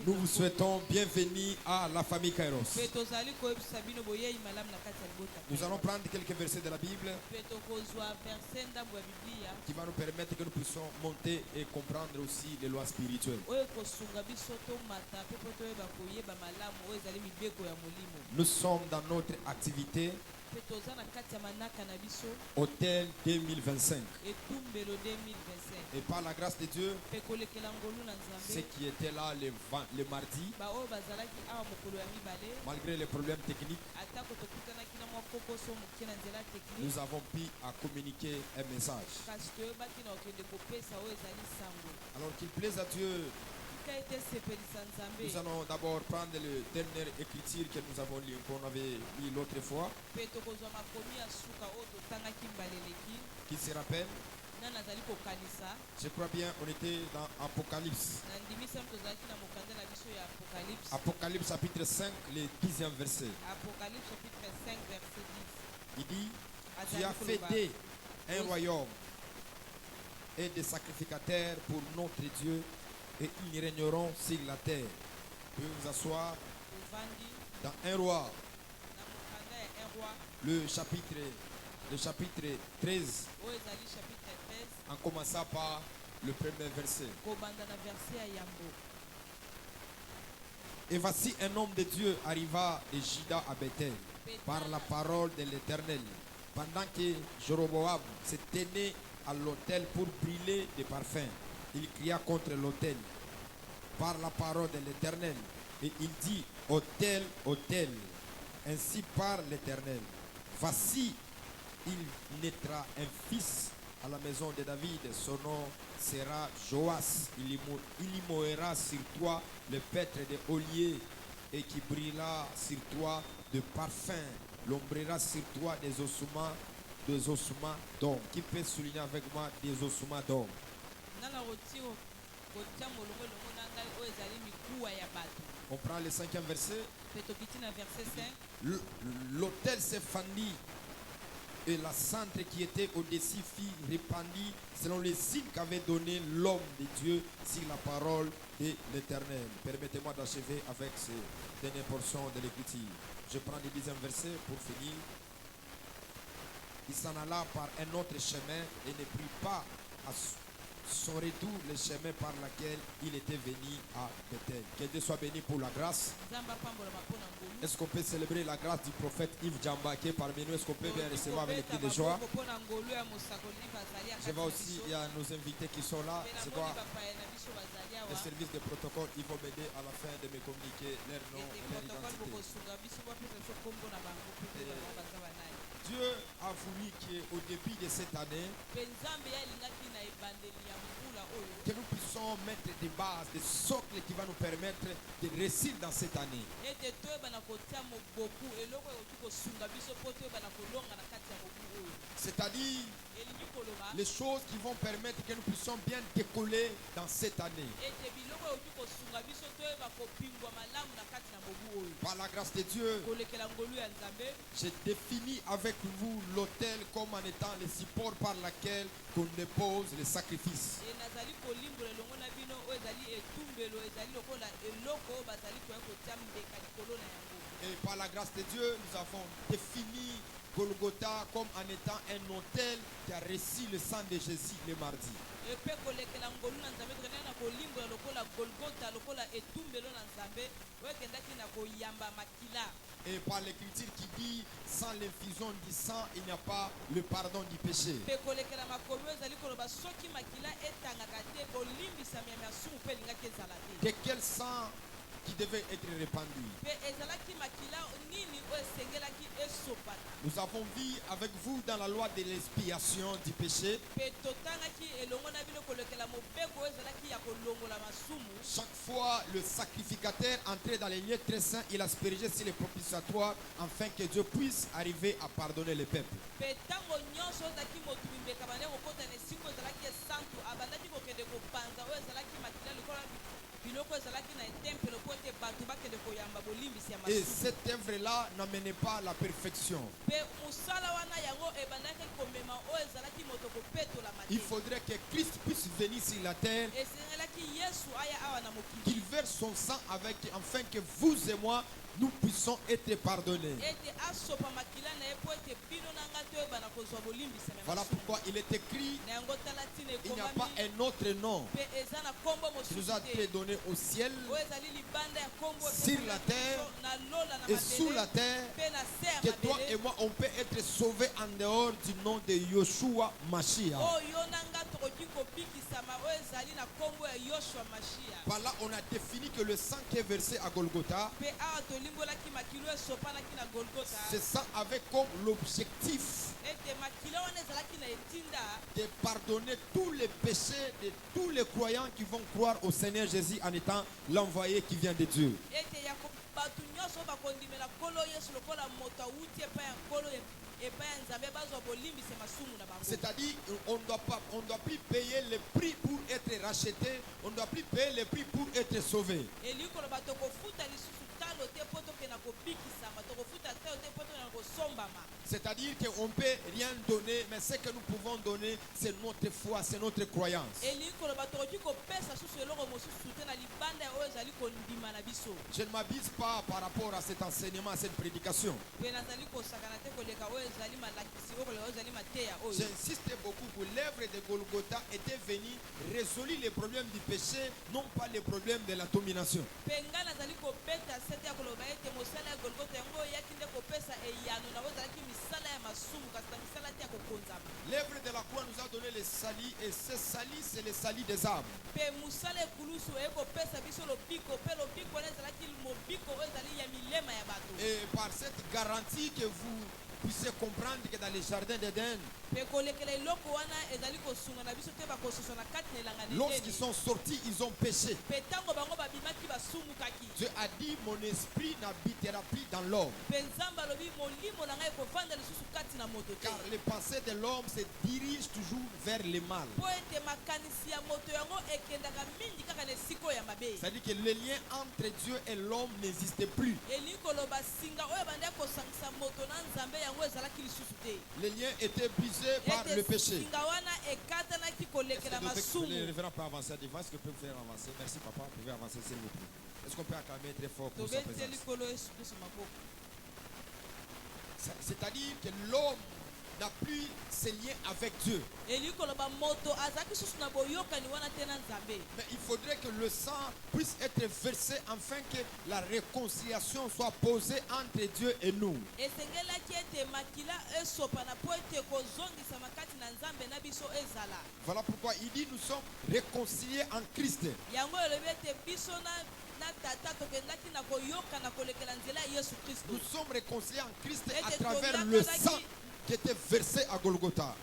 Nous vous souhaitons bienvenue à la famille Kairos. Nous allons prendre quelques versets de la Bible qui va nous permettre que nous puissions monter et comprendre aussi les lois spirituelles. Nous sommes dans notre activité Hôtel 2025. Et par la grâce de Dieu, ceux qui étaient là le mardi, malgré les problèmes techniques, nous avons pu communiquer un message. Alors qu'il plaise à Dieu, nous allons d'abord prendre la dernière écriture que nous avons lue, qu'on avait lu l'autre fois, qui se rappelle. Je crois bien, on était dans Apocalypse. Apocalypse chapitre 5, le 10e verset. Il dit, tu as fait un royaume et des sacrificateurs pour notre Dieu, et ils régneront sur la terre. Vous pouvez vous asseoir dans un roi. Le chapitre 13, en commençant par le premier verset. Et voici un homme de Dieu arriva de Juda à Bethel par la parole de l'Éternel, pendant que Jéroboam se tenait à l'autel pour brûler des parfums. Il cria contre l'autel par la parole de l'Éternel, et il dit, autel, autel, ainsi parle l'Éternel. Voici, il naîtra un fils à la maison de David, son nom sera Joas. Il immolera sur toi le pêtre de olier, et qui brûlera sur toi de parfum, l'ombrera sur toi des ossements d'homme. Qui peut souligner avec moi des ossements d'homme? On prend le 5e verset. L'autel se fendit, et la cendre qui était au-dessus fut répandue selon les signes qu'avait donné l'homme de Dieu sur la parole de l'Éternel. Permettez-moi d'achever avec ces dernières portions de l'Écriture. Je prends le 10e verset pour finir. Il s'en alla par un autre chemin et ne prit pas à son retour le chemin par lequel il était venu à Bethel. Que Dieu soit béni pour la grâce. Est-ce qu'on peut célébrer la grâce du prophète Yves Djamba qui est parmi nous? Est-ce qu'on peut bien recevoir avec les cris de joie? Je vois aussi, il y a nos invités qui sont là. Je vois les services de protocole. Ils vont m'aider à la fin de me communiquer leur nom et leur identité. Dieu a voulu qu'au début de cette année, que nous puissions mettre des bases, des socles qui vont nous permettre de réussir dans cette année. C'est-à-dire les choses qui vont permettre que nous puissions bien décoller dans cette année. Par la grâce de Dieu, j'ai défini avec vous l'autel comme en étant le support par lequel on dépose les sacrifices. Et par la grâce de Dieu, nous avons défini Golgotha comme en étant un autel qui a reçu le sang de Jésus le mardi. Et par l'écriture qui dit, sans l'infusion du sang, il n'y a pas le pardon du péché. De quel sang qui devait être répandu? Nous avons vu avec vous dans la loi de l'expiation du péché. Chaque fois le sacrificateur entrait dans les lieux très saints, il aspergeait sur les propitiatoires afin que Dieu puisse arriver à pardonner le peuple. Et cette œuvre-là n'amenait pas à la perfection. Il faudrait que Christ puisse venir sur la terre, qu'il verse son sang afin que vous et moi, nous puissions être pardonnés. Voilà pourquoi il est écrit, il n'y a pas un autre nom qui nous a été donné au ciel, sur la terre et sous la terre, que toi et moi on peut être sauvés en dehors du nom de Yoshua Mashiach. Par là on a défini que le sang qui est versé à Golgotha, ce sang avait comme l'objectif de pardonner tous les péchés de tous les croyants qui vont croire au Seigneur Jésus en étant l'envoyé qui vient de Dieu. C'est-à-dire on ne doit plus payer le prix pour être racheté, on ne doit plus payer le prix pour être sauvé. C'est-à-dire qu'on ne peut rien donner, mais ce que nous pouvons donner, c'est notre foi, c'est notre croyance. Je ne m'abuse pas par rapport à cet enseignement, à cette prédication. J'insiste beaucoup que l'œuvre de Golgotha était venue résoudre les problèmes du péché, non pas les problèmes de la domination. L'œuvre de la croix nous a donné le salut, et ce salut c'est le salut des âmes. Et par cette garantie que vous puissiez comprendre que dans les jardins d'Éden, lorsqu'ils sont sortis, ils ont péché. Dieu a dit, mon esprit n'habitera plus dans l'homme. Car les pensées de l'homme se dirigent toujours vers le mal. C'est-à-dire que le lien entre Dieu et l'homme n'existe plus. Le lien était brisé par le péché. Le révérend peut avancer à devant. Est-ce que peut faire avancer? Merci papa, vous pouvez avancer s'il vous plaît. Est-ce qu'on peut acclamer très fort pour sa présence? C'est-à-dire que l'homme n'a plus ce lien avec Dieu. Mais il faudrait que le sang puisse être versé afin que la réconciliation soit posée entre Dieu et nous. Voilà pourquoi il dit nous sommes réconciliés en Christ. Nous sommes réconciliés en Christ à travers le sang qui était versé à Golgotha.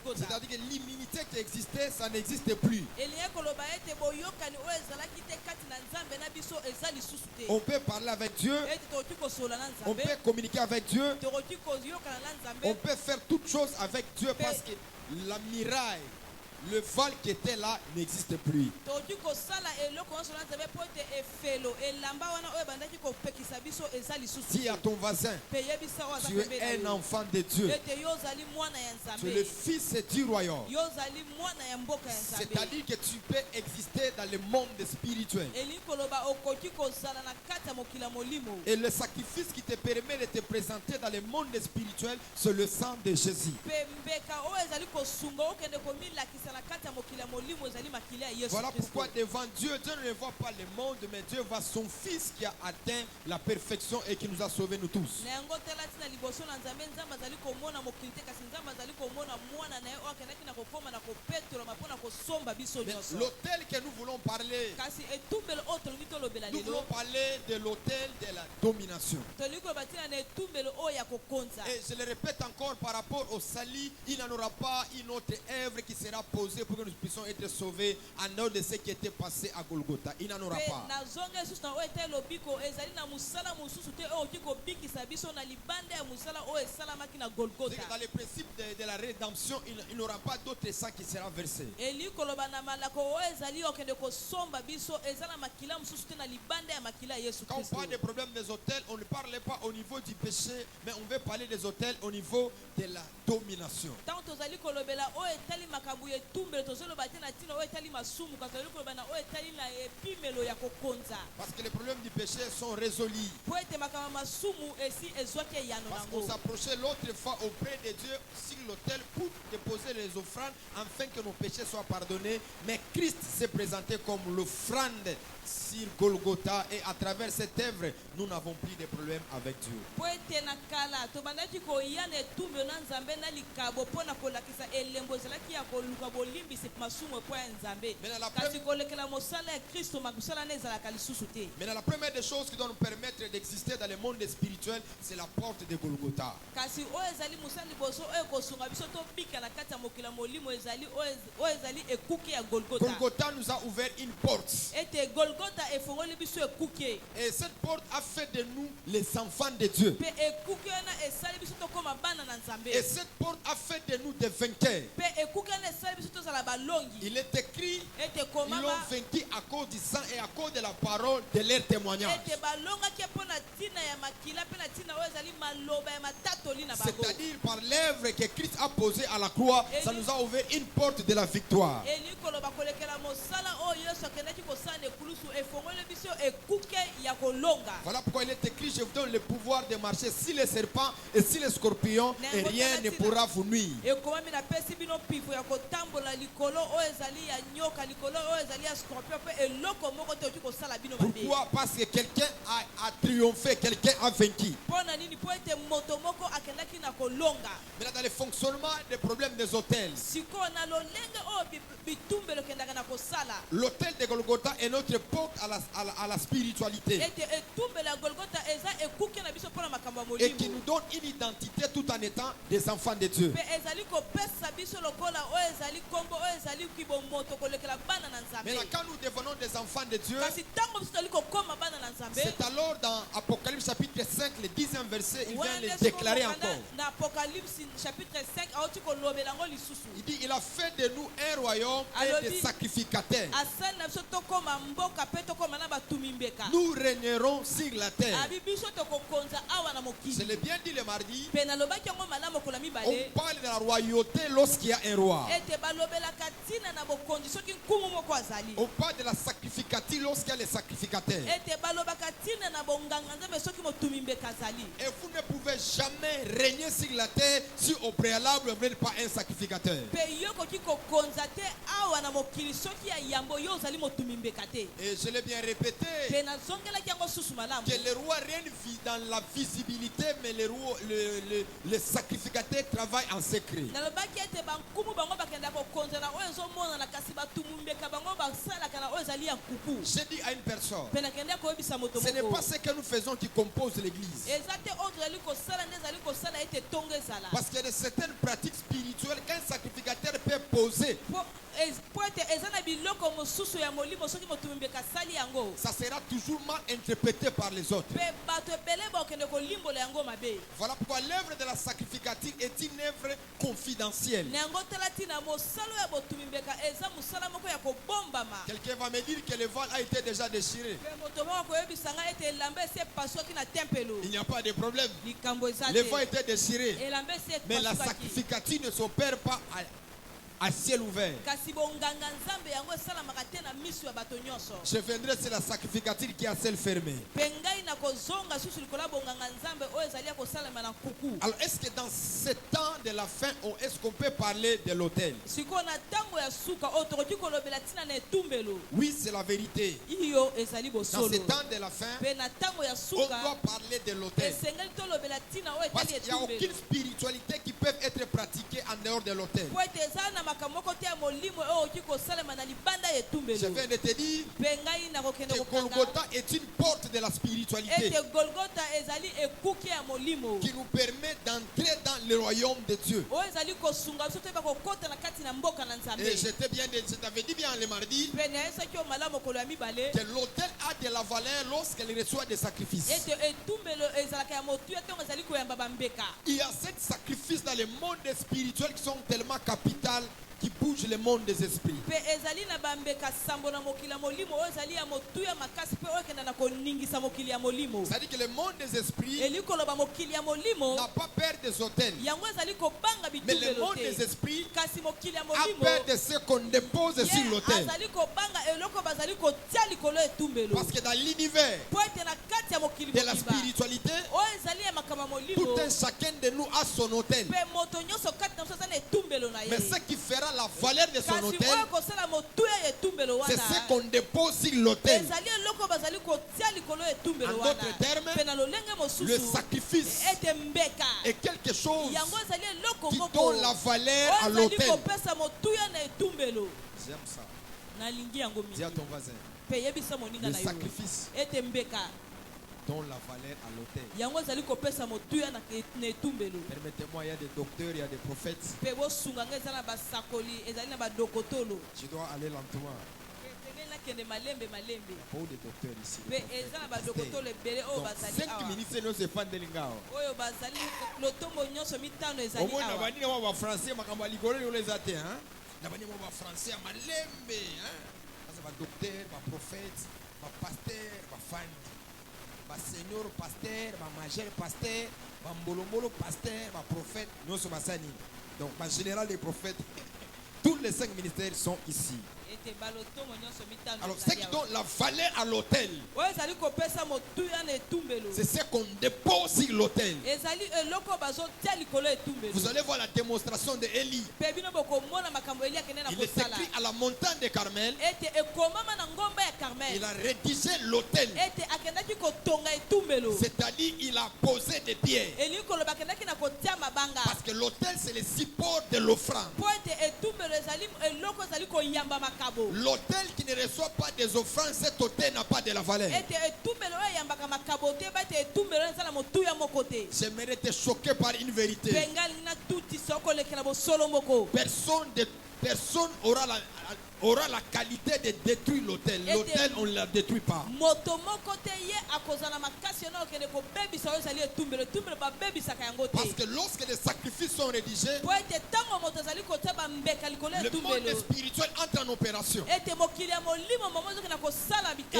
C'est-à-dire que l'immunité qui existait, ça n'existe plus. On peut parler avec Dieu, on peut communiquer avec Dieu, on peut faire toutes choses avec Dieu parce que la miraille, le val qui était là n'existe plus. Dis à ton voisin, tu es un enfant de Dieu. Tu es le fils du royaume. C'est-à-dire que tu peux exister dans le monde spirituel. Et le sacrifice qui te permet de te présenter dans le monde spirituel, c'est le sang de Jésus. Voilà pourquoi devant Dieu, Dieu ne voit pas le monde, mais Dieu voit son Fils qui a atteint la perfection et qui nous a sauvés nous tous. Mais l'autel que nous voulons parler, nous voulons parler de l'autel de la domination. Et je le répète encore par rapport au salut, il n'y en aura pas une autre œuvre qui sera posée déposer pour que nous puissions être sauvés en dehors de ce qui était passé à Golgotha. Il n'en aura pas. Dans les principes de la rédemption, il n'aura pas d'autre sang qui sera versé. Quand on parle des problèmes des autels, on ne parle pas au niveau du péché, mais on veut parler des autels au niveau de la domination. Parce que les problèmes du péché sont résolus. Parce qu'on s'approchait l'autre fois auprès de Dieu sur l'autel pour déposer les offrandes afin que nos péchés soient pardonnés. Mais Christ s'est présenté comme l'offrande sur Golgotha, et à travers cette œuvre, nous n'avons plus de problème avec Dieu. Maintenant, la première des choses qui doit nous permettre d'exister dans le monde spirituel, c'est la porte de Golgotha. Golgotha nous a ouvert une porte. Et cette porte a fait de nous les enfants de Dieu. Et cette porte a fait de nous des vainqueurs. Il est écrit, ils l'ont vaincu à cause du sang et à cause de la parole de leur témoignage. C'est-à-dire par l'œuvre que Christ a posée à la croix, ça nous a ouvert une porte de la victoire. Voilà pourquoi il est écrit, je vous donne le pouvoir de marcher sur les serpents et sur les scorpions, et rien ne pourra vous nuire. Pourquoi? Parce que quelqu'un a triomphé, quelqu'un a vaincu. Mais dans le fonctionnement des problèmes des hôtels, l'hôtel de Golgotha est notre porte à la spiritualité, et qui nous donne une identité tout en étant des enfants de Dieu. Mais là, quand nous devenons des enfants de Dieu, c'est alors dans Apocalypse chapitre 5, le 10e verset, il vient le déclarer encore. Il dit, il a fait de nous un royaume et des sacrificateurs. Nous régnerons sur la terre. Je l'ai bien dit le mardi. On parle de la royauté lorsqu'il y a un roi. On parle de la sacrificature lorsqu'il y a les sacrificateurs. Et vous ne pouvez jamais régner sur la terre si au préalable vous n'êtes pas un sacrificateur. Et je l'ai bien répété, que le roi règne dans la visibilité, mais le sacrificateur travaille en secret. J'ai dit à une personne, ce n'est pas ce que nous faisons qui compose l'église. Parce qu'il y a certaines pratiques spirituelles qu'un sacrificateur peut poser. Ça sera toujours mal interprété par les autres. Voilà pourquoi l'œuvre de la sacrificature est une œuvre confidentielle. Quelqu'un va me dire que le voile a été déjà déchiré. Il n'y a pas de problème. Le voile a été déchiré. Mais la sacrificature ne s'opère pas à ciel ouvert. Je viendrai sur la sacrificature qui est à ciel fermé. Alors est-ce que dans ce temps de la fin, est-ce qu'on peut parler de l'autel? Oui, c'est la vérité. Dans ce temps de la fin, on doit parler de l'autel. Parce qu'il n'y a aucune spiritualité qui peuvent être pratiquées en dehors de l'autel. Je viens de te dire que Golgotha est une porte de la spiritualité qui nous permet d'entrer dans le royaume de Dieu. Et je t'avais dit bien le mardi que l'autel a de la valeur lorsqu'elle reçoit des sacrifices. Il y a 7 sacrifices dans le monde spirituel qui sont tellement capitales, qui bougent le monde des esprits. C'est-à-dire que le monde des esprits n'a pas peur des autels. Mais le monde des esprits a peur de ce qu'on dépose sur l'autel. Parce que dans l'univers de la spiritualité, tout un chacun de nous a son autel. Mais ce qui fera la valeur de son autel, c'est ce qu'on dépose sur l'autel. En d'autres termes, le sacrifice est quelque chose qui donne la valeur à l'autel. J'aime ça. Dis à ton voisin, le sacrifice donne la valeur à l'autel. Permettez-moi, il y a des docteurs, il y a des prophètes. Je dois aller lentement. Il y a beaucoup de docteurs ici. Donc, 5 minutes, nous se font des lingao. Au moins, on va français, on va les athées. On va français, on va lembe. Ça va docteur, va prophète, va pasteur, va fan. Seigneur pasteur, majeur pasteur, mbolomolo pasteur, prophète, nous sommes Sani. Donc, en général, les prophètes, tous les 5 ministères sont ici. Alors, ce qui donne la valeur à l'autel, c'est ce qu'on dépose sur l'autel. Vous allez voir la démonstration d'Élie. Il est écrit à la montagne de Carmel. Il a rédigé l'autel. C'est-à-dire, il a posé des pierres. Parce que l'autel, c'est le support de l'offrande. L'autel qui ne reçoit pas des offrandes, cet autel n'a pas de la valeur. J'aimerais te choquer par une vérité. Personne aura la qualité de détruire l'autel. L'autel, on ne la détruit pas. Parce que lorsque les sacrifices sont rédigés, le monde spirituel entre en opération. Et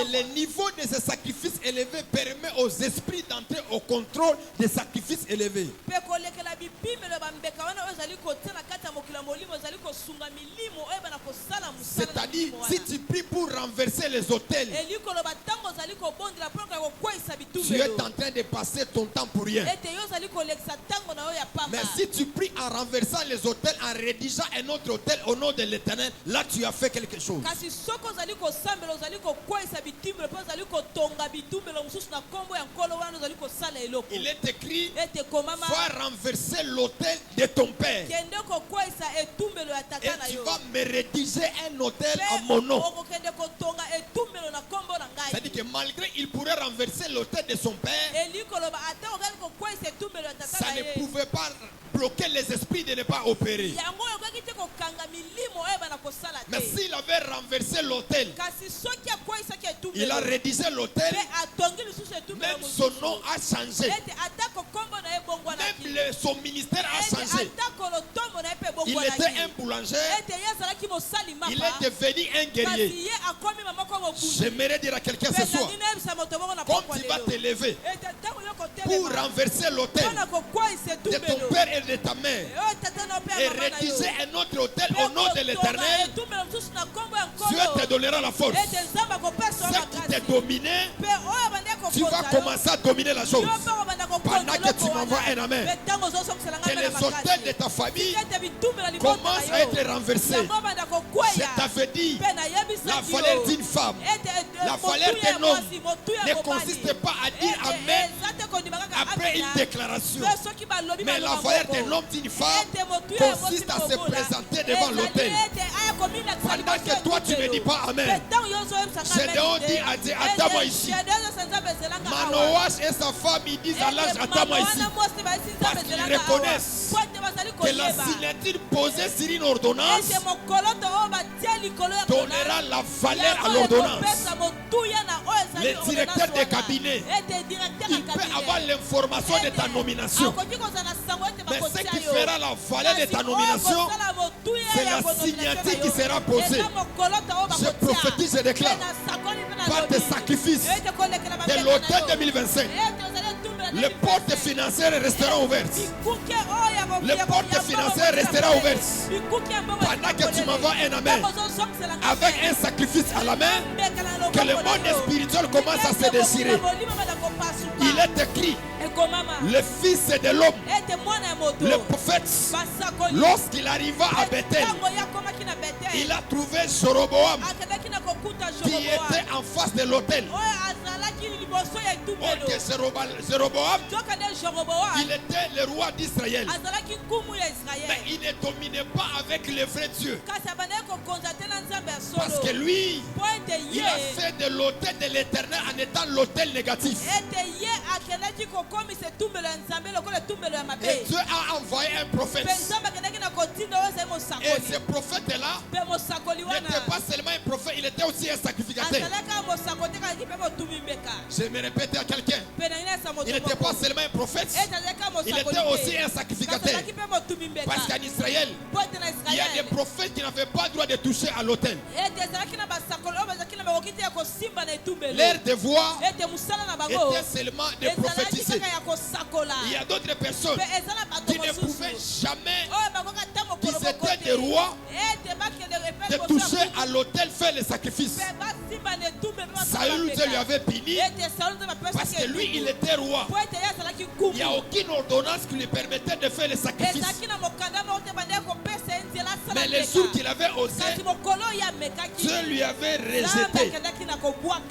le niveau de ces sacrifices élevés permet aux esprits d'entrer au contrôle des sacrifices élevés. C'est-à-dire, si tu pries pour renverser les autels, tu es en train de passer ton temps pour rien. Mais si tu pries en renversant les autels, en rédigeant un autre autel au nom de l'Éternel, là tu as fait quelque chose. Il est écrit, va renverser l'autel de ton père. Et tu vas me rédiger un autel à mon nom. C'est-à-dire que malgré il pourrait renverser l'autel de son père, ça ne pouvait pas bloquer les esprits de ne pas opérer. Mais s'il avait renversé l'autel, il a rédigé l'autel, même son nom a changé, même son ministère a changé. Il était un boulanger, il est devenu un guerrier. J'aimerais dire à quelqu'un ce soir, quand tu vas te lever pour renverser l'autel de ton père et de ta mère et rédiger un autre autel au nom de l'Éternel, Dieu te donnera la force. Ce qui t'a dominé, tu vas commencer à dominer la chose. Pendant que tu m'envoies un amen, que les autels de ta famille commencent à être renversés. Je t'avais dit, la valeur d'une femme, la valeur d'un homme ne consiste pas à dire amen après une déclaration. Mais la valeur de l'homme d'une femme consiste à se présenter devant l'autel. Pendant que toi tu ne dis pas Amen, Gédéon dit à Dieu, attends-moi ici. Manoach et sa femme ils disent à l'ange, attends-moi ici. Parce qu'ils reconnaissent que la signature posée sur une ordonnance donnera la valeur à l'ordonnance. Le directeur de cabinet, il peut avoir l'information de ta nomination. Mais ce qui fera la valeur de ta nomination, c'est la signature qui sera posée. Je prophétise, je déclare, par tes sacrifices de l'automne 2025, les portes financières resteront ouvertes. Les portes financières resteront ouvertes. Pendant que tu m'envoies un amen, avec un sacrifice à la main, que le monde spirituel commence à se déchirer. Il est écrit, le fils de l'homme, le prophète, lorsqu'il arriva à Bethel, il a trouvé Jéroboam qui était en face de l'autel. Jéroboam, il était le roi d'Israël. Mais il ne dominait pas avec le vrai Dieu. Parce que lui, il a fait de l'autel de l'Éternel en étant l'autel négatif. Et Dieu a envoyé un prophète. Et ce prophète-là n'était pas seulement un prophète, il était aussi un sacrificateur. Je me répète à quelqu'un. Il n'était pas seulement un prophète, il était aussi un sacrificateur. Parce qu'en Israël, il y a des prophètes qui n'avaient pas le droit de toucher à l'autel. Leur devoir était seulement de prophétiser. Il y a d'autres personnes qui ne pouvaient jamais, qui étaient des rois, de toucher à l'autel, faire les sacrifices. Saül lui avait puni parce que lui il était roi. Il n'y a aucune ordonnance qui lui permettait de faire les sacrifices. Mais le jour qu'il avait osé, Dieu lui avait rejeté.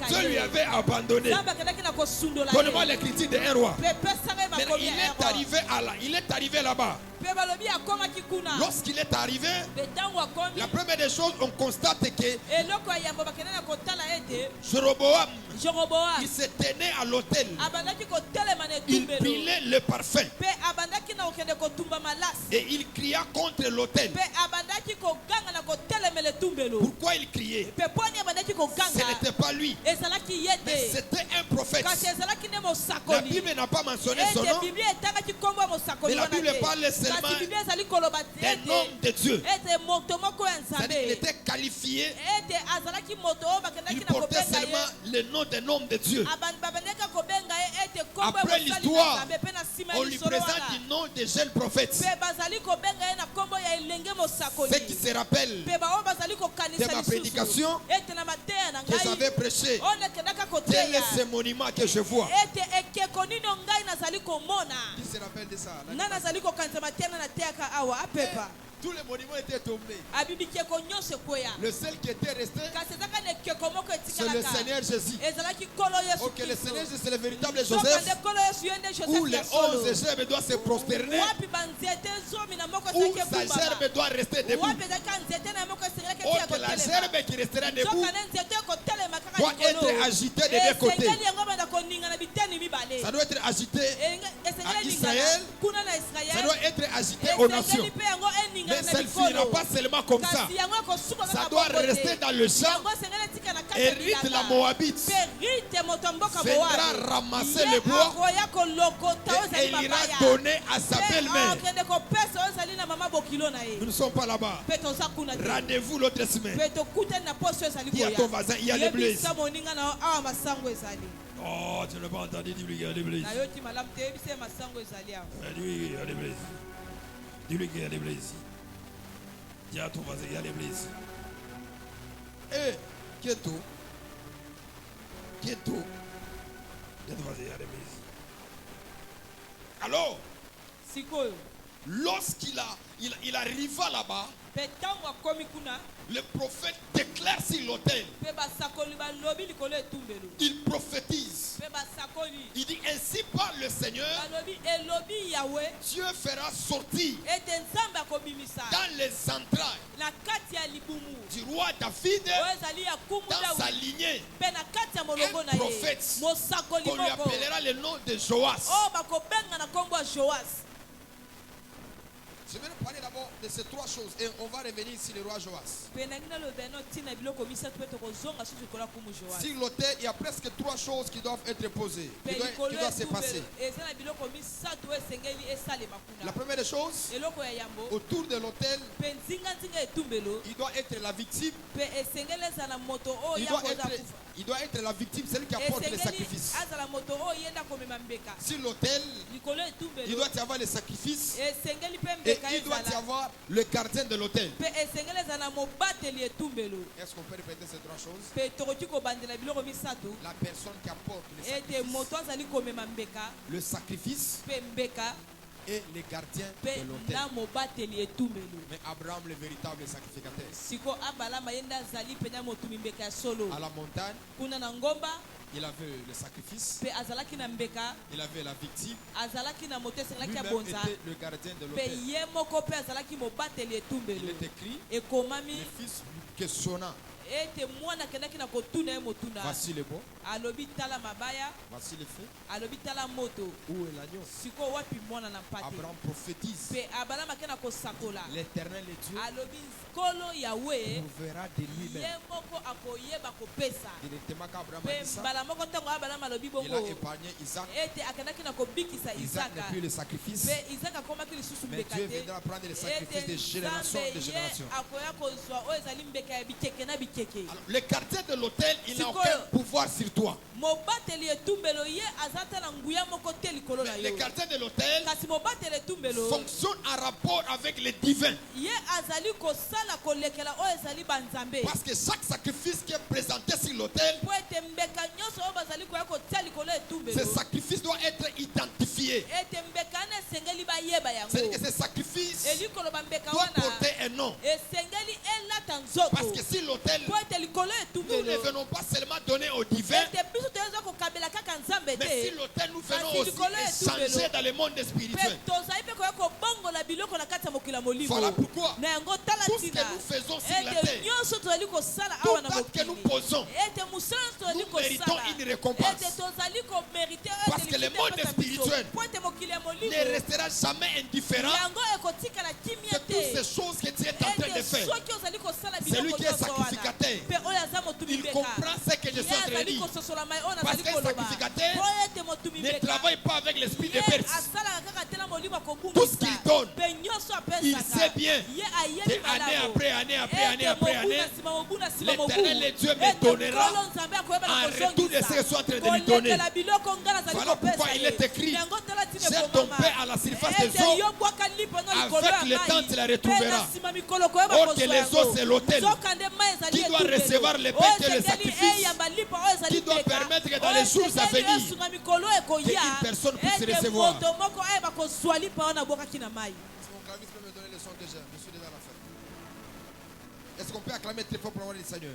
Dieu lui avait abandonné. Donne-moi l'écriture d'un roi. Mais il est arrivé là-bas. Lorsqu'il est arrivé, la première des choses, on constate que Jéroboam, il se tenait à l'autel. Il brûlait le parfum. Et il cria contre l'autel. Pourquoi il criait? Ce n'était pas lui, mais c'était un prophète. La Bible n'a pas mentionné son nom, mais la Bible parle seulement d'un homme de Dieu. C'est-à-dire qu'il était qualifié, il portait seulement le nom d'un homme de Dieu. Après l'histoire, on lui présente le nom des jeunes prophètes. Ceux qui se rappellent de ma prédication que j'avais prêché, quel est ce monument que je vois? Qui se rappelle de ça? Tous les monuments étaient tombés. Le seul qui était resté, c'est le Seigneur Jésus. Ok, le Seigneur Jésus, c'est le véritable Joseph. Où les 11 gerbes doivent se prosterner. Où sa gerbe doit rester debout. Or, la gerbe qui restera debout doit être agitée des deux côtés. Ça doit être agité à Israël. Ça doit être agité aux nations. Mais ça ne finira pas seulement comme ça. Ça doit rester dans le champ. Et Ruth la Moabite viendra ramasser le bois et il ira donner à sa belle-mère. Nous ne sommes pas là-bas. Rendez-vous l'autre semaine. Dis à ton voisin, il y a l'église. Oh, tu n'as pas entendu dire qu'il y a l'église. Dis-lui qu'il y a l'église. Dis-lui qu'il y a l'église. Dis à ton voisin, il y a l'église. Eh, quieto. Quieto. Dis à ton voisin, il y a l'église. Alors, lorsqu'il arriva là-bas, le prophète déclare sur l'autel. Il prophétise. Il dit ainsi parle le Seigneur. Dieu fera sortir dans les entrailles du roi David, dans sa lignée, un prophète qu'on lui appellera le nom de Joas. Je vais nous parler d'abord de ces trois choses et on va revenir sur le roi Joas. Sur l'autel, il y a presque trois choses qui doivent être posées, qui doivent se passer. La première des choses, autour de l'autel, il doit être la victime. Il doit être la victime, celui qui apporte les sacrifices. Sur l'autel, il doit y avoir les sacrifices. Et il doit y avoir le gardien de l'autel. Est-ce qu'on peut répéter ces trois choses? La personne qui apporte le sacrifice et les gardiens de l'autel. Mais Abraham, le véritable sacrificateur, à la montagne, il avait le sacrifice, il avait la victime, lui-même était le gardien de l'autel. Il est écrit, le fils questionna. Voici le bon, voici le feu, où est l'agneau? Abraham prophétise. L'Éternel est Dieu, vous verra de lui-même. Directement quand Abraham a dit ça, il a épargné Isaac. Isaac n'est plus le sacrifice, mais Dieu viendra prendre les sacrifices de génération en génération. Alors, le gardien de l'autel, il n'a aucun pouvoir sur toi. Mais le gardien de l'autel fonctionne en rapport avec les divins. Parce que chaque sacrifice qui est présenté sur l'autel, ce sacrifice doit être identifié. C'est-à-dire que ce sacrifice doit porter un nom. Parce que si l'autel, nous ne venons pas seulement donner au divin, mais si l'autel, nous venons aussi échanger dans le monde spirituel. Voilà pourquoi tout ce que nous faisons sur la terre, tout acte que nous posons, nous méritons une récompense. Parce que le monde spirituel ne restera jamais indifférent de toutes ces choses que tu es en train de faire. Celui qui est sacrificateur, il comprend ce que je suis en train de dire. Parce qu'un sacrificateur ne travaille pas avec l'esprit de perte. Tout ce qu'il donne, il sait bien que année après année après année après année, l'Éternel et Dieu me donnera en retour de ce que je suis en train de lui donner. Voilà pourquoi il est écrit: jette ton paix à la surface des eaux, avec le temps tu la retrouveras. Or que les eaux c'est l'autel qui doit recevoir les paix et les sacrifices, qui doit permettre que dans les jours à venir, qu'une personne puisse recevoir. Est-ce qu'on peut acclamer très fort pour avoir le Seigneur?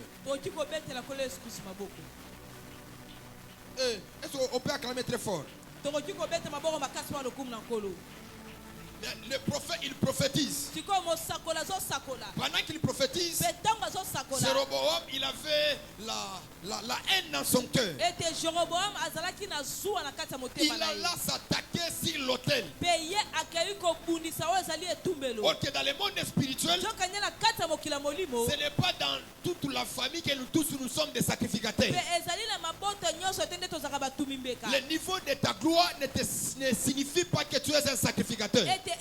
Est-ce qu'on peut acclamer très fort? Le prophète, il prophétise. Pendant qu'il prophétise, Jéroboam, il avait la haine dans son cœur. Il alla s'attaquer sur l'autel. Or que dans le monde spirituel, ce n'est pas dans toute la famille que nous tous nous sommes des sacrificateurs. Le niveau de ta gloire ne signifie pas que tu es un sacrificateur. Parce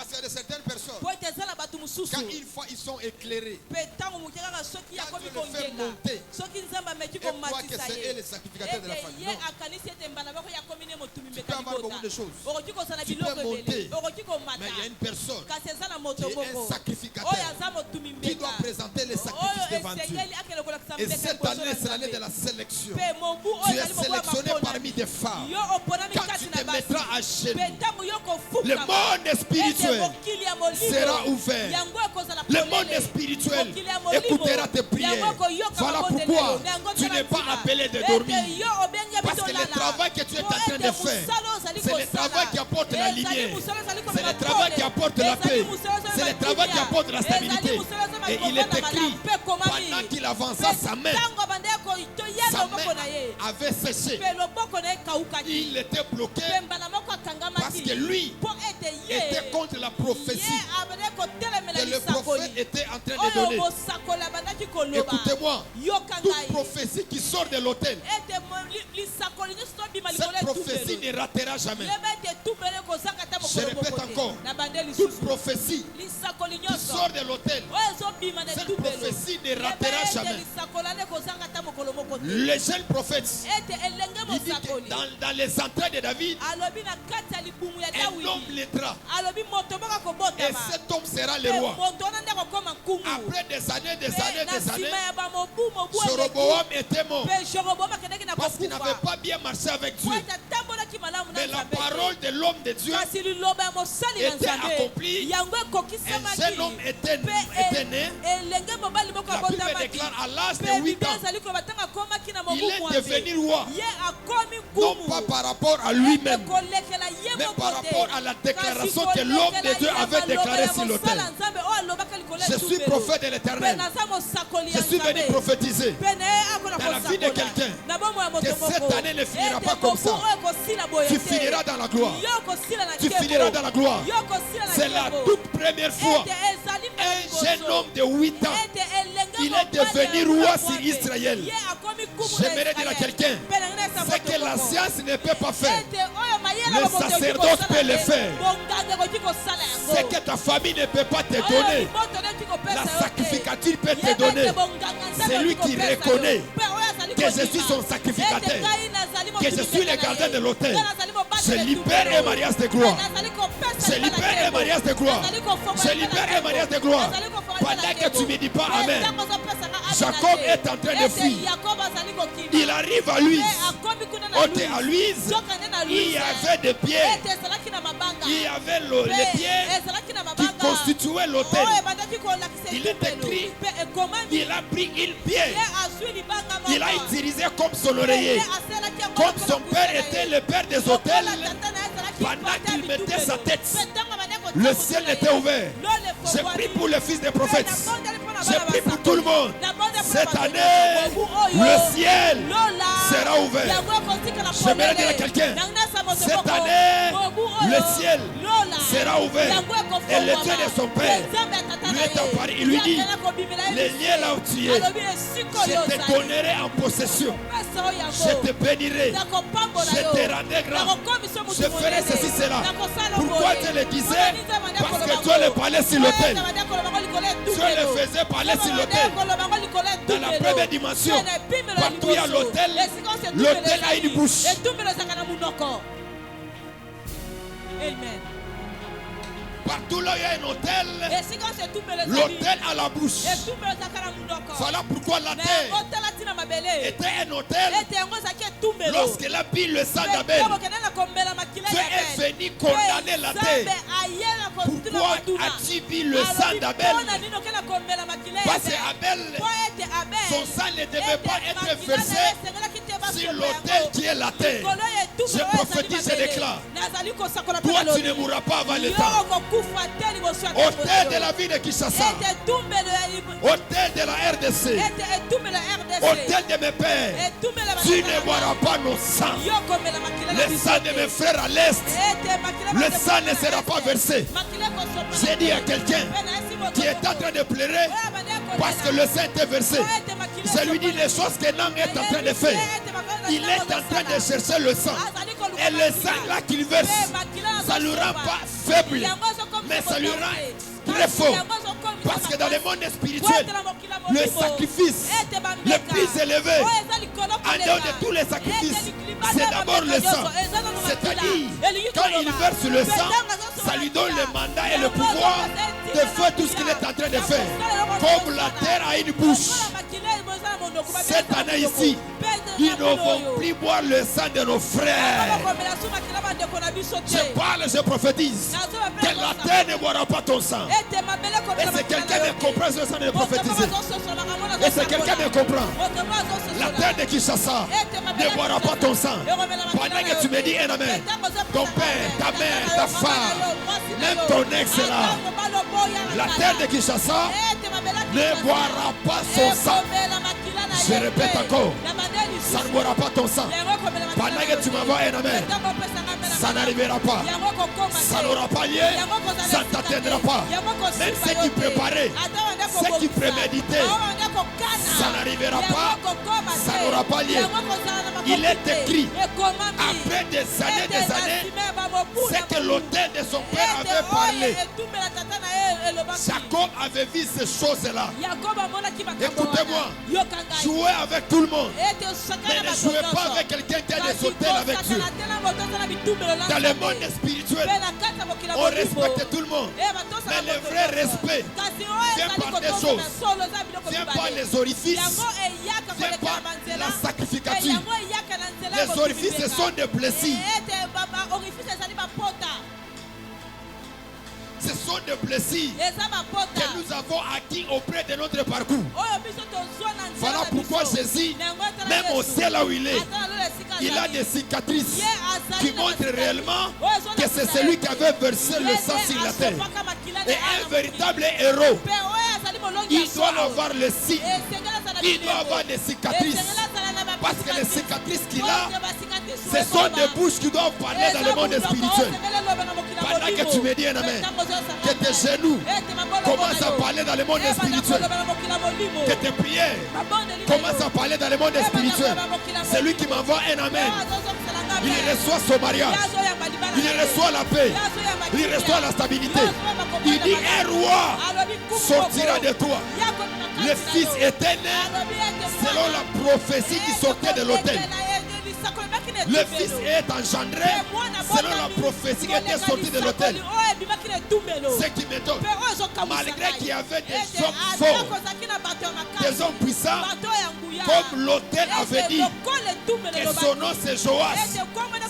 que de certaines personnes, quand une fois ils sont éclairés, quand Dieu les fait monter, ils croient que c'est eux les sacrificateurs de la famille. Non. Tu peux avoir beaucoup de choses. Tu peux monter, mais il y a une personne qui est un sacrificateur qui doit présenter les sacrifices devant Dieu. Et cette année, c'est l'année de la sélection. Tu es sélectionné parmi des femmes. Quand tu te mettras à genoux, le monde spirituel sera ouvert. Le monde spirituel écoutera tes prières. Voilà pourquoi tu n'es pas appelé de dormir. Parce que le travail que tu es en train de faire, c'est le travail qui apporte la lumière. C'est le travail qui apporte la paix. C'est le travail qui apporte la stabilité. Et il est écrit, pendant qu'il avança sa main avait séché. Il était bloqué parce que lui était contre la prophétie que le prophète était en train de donner. Écoutez-moi, toute prophétie qui sort de l'autel, cette prophétie ne ratera jamais. Je répète encore, toute prophétie qui sort de l'autel, cette prophétie ne ratera jamais. Les jeunes prophètes, il dit que dans les entrailles de David, un homme l'aittera. Et cet homme sera le roi. Après des années, Jéroboam était mort parce qu'il n'avait pas bien marché avec Dieu. Mais la parole de l'homme de Dieu était accomplie. Un jeune homme était né. La Bible déclare à l'âge de 8 ans, il est devenu roi. Non pas par rapport à lui-même, mais par rapport à la déclaration que l'homme de Dieu avait déclarée sur l'autel. Je suis prophète de l'Éternel. Je suis venu prophétiser dans la vie de quelqu'un que cette année ne finira pas comme ça. Tu finiras dans la gloire. Tu finiras dans la gloire. C'est la toute première fois un jeune homme de 8 ans, il est devenu roi sur Israël. J'aimerais dire à quelqu'un, c'est que la science ne peut pas faire. Le sacerdoce peut le faire. C'est que ta famille ne peut pas te donner. La sacrificature peut te donner. C'est lui qui reconnaît que je suis son sacrificateur, que je suis le gardien de l'autel. Je libère un mariage de gloire. Je libère un mariage de gloire. Je libère un mariage de gloire. Pendant que tu ne me dis pas Amen, Jacob est en train de fuir. Il arrive à Luz. À Luz, il y avait des pierres. Il y avait les pierres qui constituaient l'autel. Il est écrit, il a pris une pierre. Il a utilisé comme son oreiller. Comme son père était le père des autels, pendant qu'il mettait sa tête, le ciel était ouvert. J'ai pris pour le fils des prophètes. J'ai pris pour tout le monde. Cette année, le ciel sera ouvert. J'aimerais dire à quelqu'un, cette année, le ciel sera ouvert. Et le Dieu de son père lui est apparu. Il lui dit, les liens là où tu es, je te donnerai en possession. Je te bénirai. Je te rendrai grand. Je ferai ceci, cela. Pourquoi tu le disais? Parce que Dieu le parlait sur l'autel. Dieu le faisait parler sur l'autel. Dans la première dimension, partout il y a l'autel, l'autel a une bouche. Amen. Partout là il y a un hôtel, l'hôtel a la bouche. Voilà pourquoi la terre était un hôtel. Lorsqu'elle a bu le sang d'Abel, Dieu est venu condamner la terre. Pourquoi as-tu bu le sang d'Abel? Parce qu'Abel, son sang ne devait pas être versé sur l'autel qui est la terre. Je prophétise et déclare, toi tu ne mourras pas avant le temps. Hôtel de la vie de Kinshasa, hôtel de la RDC, hôtel de mes pères, tu ne boiras pas nos sangs. Le sang de mes frères à l'est, le sang ne sera pas versé. J'ai dit à quelqu'un qui est en train de pleurer parce que le sang était versé, je lui dis les choses que l'homme est en train de faire. Il est en train de chercher le sang. Et le sang là qu'il verse, ça ne le rend pas faible, mais ça lui rend très fort. Parce que dans le monde spirituel, le sacrifice le plus élevé, en dehors de tous les sacrifices, c'est d'abord le sang. C'est-à-dire, quand il verse le sang, ça lui donne le mandat et le pouvoir de faire tout ce qu'il est en train de faire. Comme la terre a une bouche, cette année ici, nous ne vont plus boire le sang de nos frères. Je parle, je prophétise que la terre ne boira pas ton sang. Et si quelqu'un me comprend, je sang de prophétiser. Et si quelqu'un me comprend, la terre de Kinshasa ne boira pas ton sang. Pendant que tu me dis un amen, ton père, ta mère, ta femme, même ton ex est là. La terre de Kinshasa ne boira pas son sang. Je répète encore, ça ne boira pas ton sang. Pendant que tu m'envoies un amen, ça n'arrivera pas. Ça n'aura pas lieu, ça ne t'atteindra pas. Même ce qui préparait, ce qui préméditait, ça n'arrivera pas, ça n'aura pas lieu. Il est écrit, après des années, c'est que l'autel de son père avait parlé. Jacob avait vu ces choses-là. Écoutez-moi, jouez avec tout le monde, mais ne jouez pas avec quelqu'un qui a des hôtels avec Dieu. Dans le monde spirituel, on respecte tout le monde, mais le vrai respect vient par des choses, vient par les orifices, vient par la sacrificature. Les orifices, ce sont des plaisirs. Ce sont des plaisirs que nous avons acquis auprès de notre parcours. Voilà pourquoi Jésus, même au ciel là où il est, il a des cicatrices qui montrent réellement que c'est celui qui avait versé le sang sur la terre. Et un véritable héros, il doit avoir le signe, il doit avoir des cicatrices. Parce que les cicatrices qu'il a, ce sont des bouches qui doivent parler dans le monde spirituel. Pendant que tu me dis un amen, que tes genoux commencent à parler dans le monde spirituel, que tes prières commencent à parler dans le monde spirituel. Celui qui m'envoie un amen, il reçoit son mariage, il reçoit la paix, il reçoit la stabilité. Il dit un roi sortira de toi. Le fils était né selon la prophétie qui sortait de l'autel. Le fils est engendré selon la prophétie qui était sortie de l'autel. Ce qui m'étonne, malgré qu'il y avait des hommes forts, des hommes puissants, comme l'autel avait dit que son nom c'est Joas,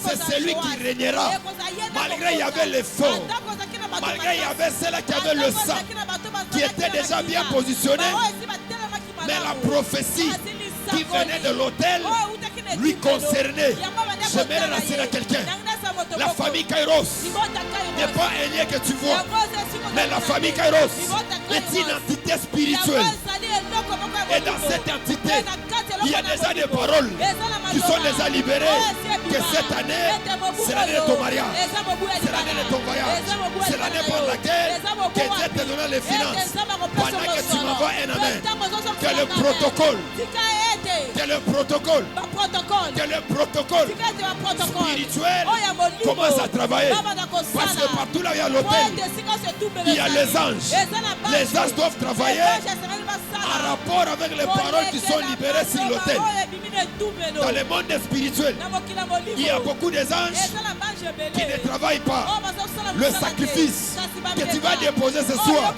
c'est celui qui régnera. Malgré il y avait les forts, malgré il y avait ceux-là qui avaient le sang, qui était déjà bien positionné, mais la prophétie qui venait de l'autel lui concernait. J'aimerais rassurer à quelqu'un. La famille Kairos n'est pas un lien que tu vois, mais la famille Kairos est une entité spirituelle. Et dans cette entité, il y a déjà des paroles qui sont déjà libérées. Que cette année, c'est l'année de ton mariage, c'est l'année de ton voyage, c'est l'année par laquelle que Dieu te donnera les finances. Pendant que tu m'envoies un amen, que le protocole, spirituel commence à travailler. Parce que partout là où il y a l'autel, il y a les anges. Les anges doivent travailler en rapport avec les paroles qui sont libérées sur l'autel. Dans le monde spirituel, il y a beaucoup d'anges qui ne travaillent pas. Le sacrifice que tu vas déposer ce soir,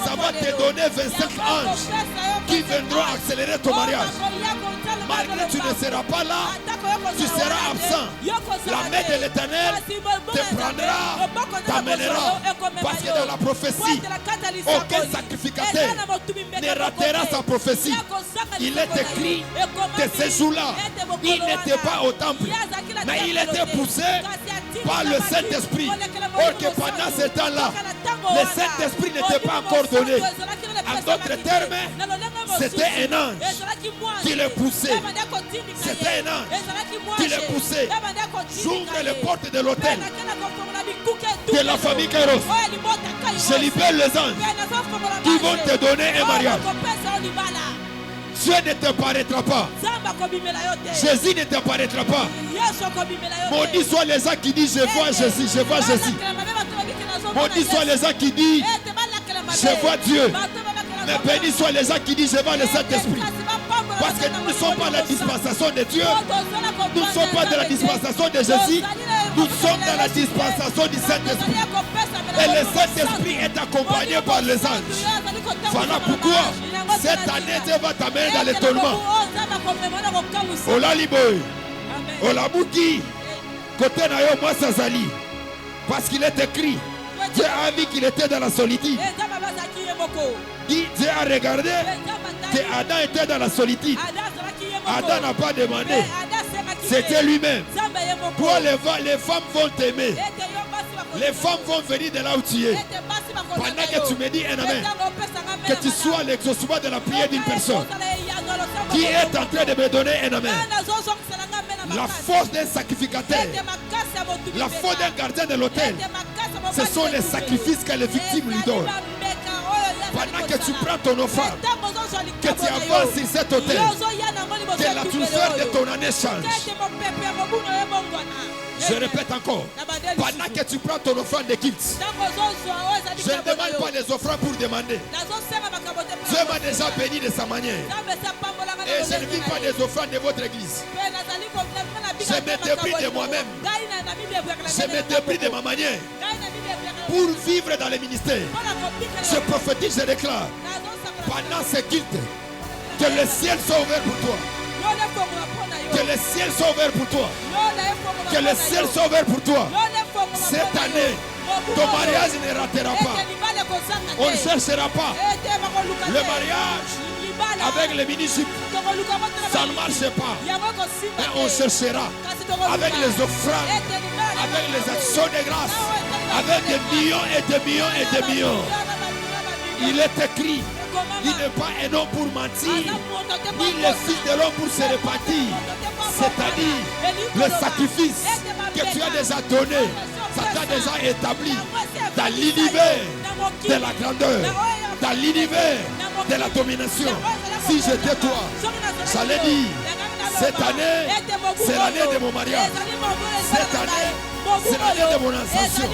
ça va te donner 25 anges qui viendront accélérer ton mariage. Malgré que tu ne seras pas là, tu seras absent. La main de l'Éternel te prendra, t'amènera. Parce que dans la prophétie, aucun sacrificateur ne ratera sa prophétie. Il est écrit que ce jour-là, il n'était pas au temple, mais il était poussé par le Saint-Esprit. Or que pendant ce temps-là, le Saint-Esprit n'était pas encore donné. En d'autres termes, c'était un ange qui le poussait. C'était un ange qui le poussait. J'ouvre les portes de l'autel de la famille Kairos. Je libère les anges qui vont te donner un mariage. Dieu ne te paraîtra pas. Jésus ne te paraîtra pas. Maudit soit les gens qui disent je vois Jésus, je vois Jésus. Maudit soit les gens qui disent je vois Dieu. Mais béni soit les gens qui disent je vois le Saint-Esprit. Parce que nous ne sommes pas la dispensation de Dieu. Nous ne sommes pas de la dispensation de Jésus. Nous sommes dans la dispensation du Saint-Esprit. Et le Saint-Esprit est accompagné par les anges. Voilà pourquoi cette année Dieu va t'amener dans l'étonnement. Ola liboy, ola buki, côté na yo moi Sazali. Parce qu'il est écrit, Dieu a vu qu'il était dans la solitude. Dieu a regardé que Adam était dans la solitude. Adam n'a pas demandé. C'était lui-même. Toi, les femmes vont t'aimer. Les femmes vont venir de là où tu es. Pendant que tu me dis un amen, que tu sois l'exaucement de la prière d'une personne qui est en train de me donner un amen. La force d'un sacrificateur, la force d'un gardien de l'autel, ce sont les sacrifices que les victimes lui donnent. Pendant que tu prends ton offrande, que tu avances sur cet autel, que l'atmosphère de ton année change. Je répète encore, pendant que tu prends ton offrande d'équipe, je ne demande pas les offrandes pour demander. Dieu m'a déjà béni de sa manière. Et je ne vis pas des offrandes de votre église. Je me débrouille de moi-même. Je me débrouille de ma manière pour vivre dans le ministère. Je prophétise, je déclare pendant ce culte que le ciel soit ouvert pour toi. Que le ciel soit ouvert pour toi. Que le ciel soit ouvert pour toi. Cette année, ton mariage ne ratera pas. On ne cherchera pas le mariage avec les mini-jupes. Ça ne marche pas. Mais on cherchera avec les offrandes, avec les actions de grâce, avec des millions et des millions et des millions. Il est écrit, il n'est pas un homme pour mentir, ni le fils de l'homme pour se repentir. C'est-à-dire le sacrifice que tu as déjà donné, ça t'a déjà établi dans l'univers de la grandeur, dans l'univers de la domination. Si j'étais toi, j'allais dire, cette année, c'est l'année de mon mariage. Cette année, c'est l'année de mon ascension.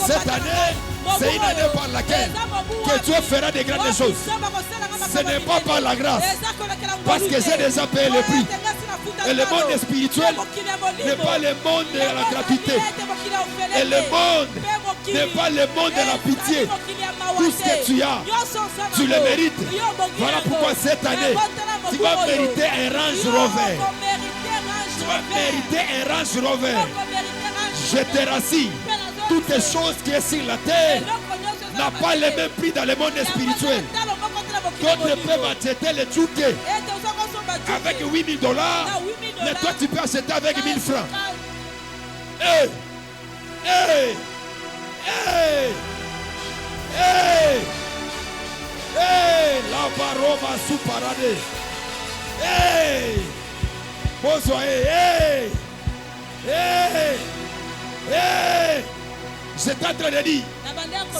Cette année, c'est une année par laquelle que Dieu fera des grandes choses. Ce n'est pas par la grâce, parce que j'ai déjà payé le prix. Et le monde spirituel n'est pas le monde de la gratuité. Et le monde n'est pas le monde de la pitié. Tout ce que tu as, tu le mérites. Voilà pourquoi cette année, tu vas mériter un Range Rover. Tu vas mériter un Range Rover. Je te rassure, toutes les choses qui sont sur la terre n'a pas le même prix dans le monde spirituel. D'autres peuvent acheter les tchouké avec $8 000, mais toi tu peux acheter avec 1000 francs. Hey! Hey! Hey! Hey! Hey! La baroma sous paradis. Hey! Bonsoir. Hey! Hey! Hey! J'étais en train de dire,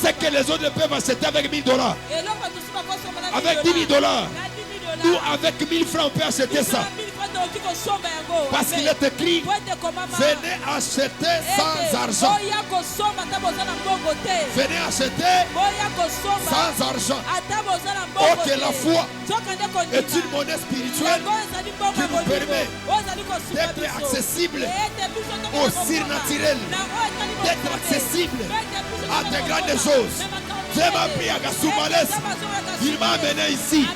c'est que les autres peuvent acheter avec $1000. Avec $10 000. Nous, avec 1000 francs, on peut acheter ça. Parce qu'il est écrit, venez acheter sans argent. Venez acheter sans argent. Oh, que la foi est une monnaie spirituelle qui nous permet d'être accessible au surnaturel, d'être accessible à des grandes choses. Dieu m'a pris à Gassoumalès, il m'a amené ici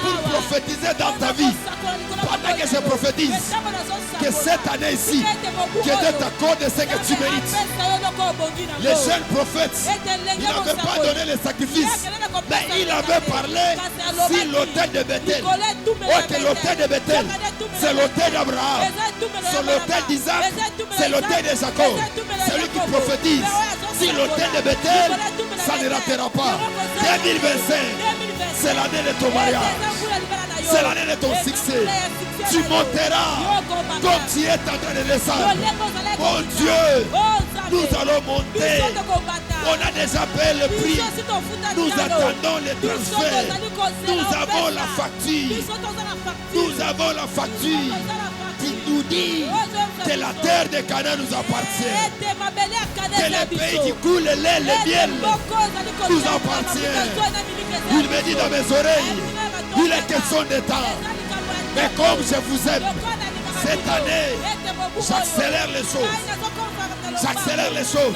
pour prophétiser dans ta vie. Pendant que je prophétise que cette année ici, que Dieu t'accorde ce que tu mérites. Les jeunes prophètes, ils n'avaient pas donné le sacrifice, mais ils avaient parlé sur l'autel de Bethel. Oh, que l'autel de Bethel, c'est l'autel d'Abraham, c'est l'autel d'Isaac, c'est l'autel de Jacob. Celui qui prophétise sur l'autel de Bethel, ça ne ratera pas. 2025, c'est l'année de ton mariage. C'est l'année de ton succès. Tu monteras comme tu es en train de descendre. Mon Dieu, nous allons monter. On a déjà payé le prix. Nous attendons les transferts. Nous avons la facture. Nous avons la facture qui nous dit que la terre de Canaan nous appartient. Que les pays qui coulent le lait, le miel nous appartient. Il me dit dans mes oreilles, il est question de temps. Mais comme je vous aime, cette année, j'accélère les choses. J'accélère les choses.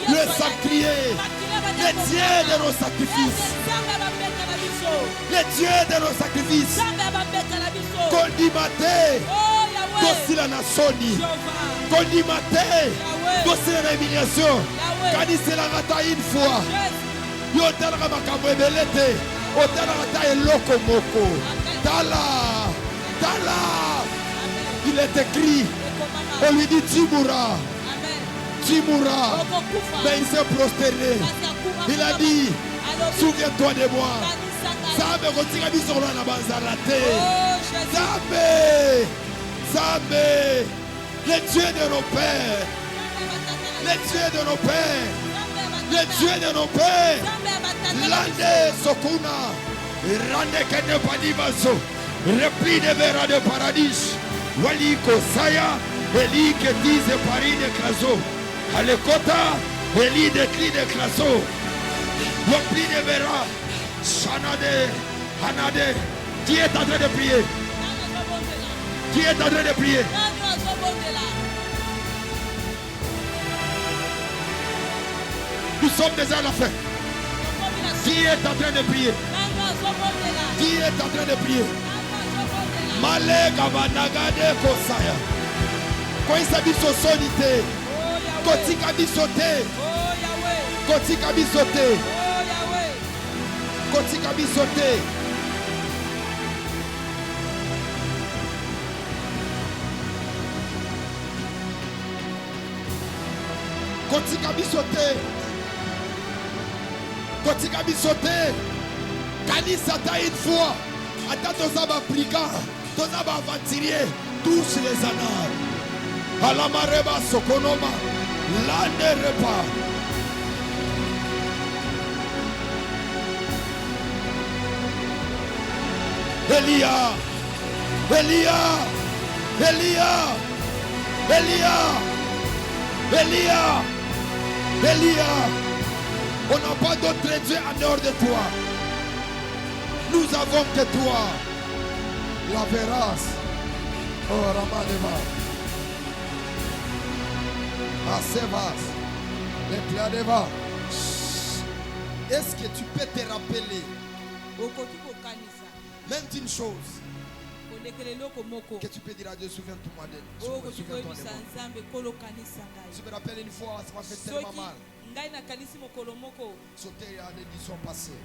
le sacrier, les dieux de nos sacrifices, les dieux de nos sacrifices, Kondimate, Dosila na soni, Kondimate, Dosila na humiliation, Kanisela ngata une fois, Yotelaka makambo ebelete, Otelaka eloko moko, Tala, Tala, il est écrit, on lui dit Timura. Timura, mais il s'est prosterné. Il a dit, souviens-toi de moi. Zambe kotika biso na banzalate. Zambe, Zambe, les dieux de nos pères, les dieux de nos pères, les dieux de nos pères. Lande sokuna, rande kene padibaso, repli de vera de paradis, wali kosaya, eli que dise Paris de Craso. Alekota, Eli de Cli de Classo, Lopli de Vera, Chanade, Hanade. Qui est en train de prier? Qui est en train de prier? Nous sommes déjà à la fin. Qui est en train de prier? Qui est en train de prier? Malé Gabanagade Kosaya. Quand il s'habille sur solité. Kotika bisote. Kotika bisote. Kotika bisote. Kotika bisote. Kotika bisote. Kanisa ta une fois. Attends tozaba brigand. Tozaba aventurier. Tous les annales. Alamareba sokonoma. L'année repas. Elia, Elia, Elia, Elia, Elia, Elia. On n'a pas d'autre Dieu en dehors de toi. Nous avons que toi. La verras. Oh, Ramadeva. Asevas. Les Pladeva. Est-ce que tu peux te rappeler même d'une chose que tu peux dire à Dieu, souviens-toi d'elle. Souviens-toi de moi. Je me rappelle une fois, ça m'a fait tellement mal. Sauter à l'édition passée.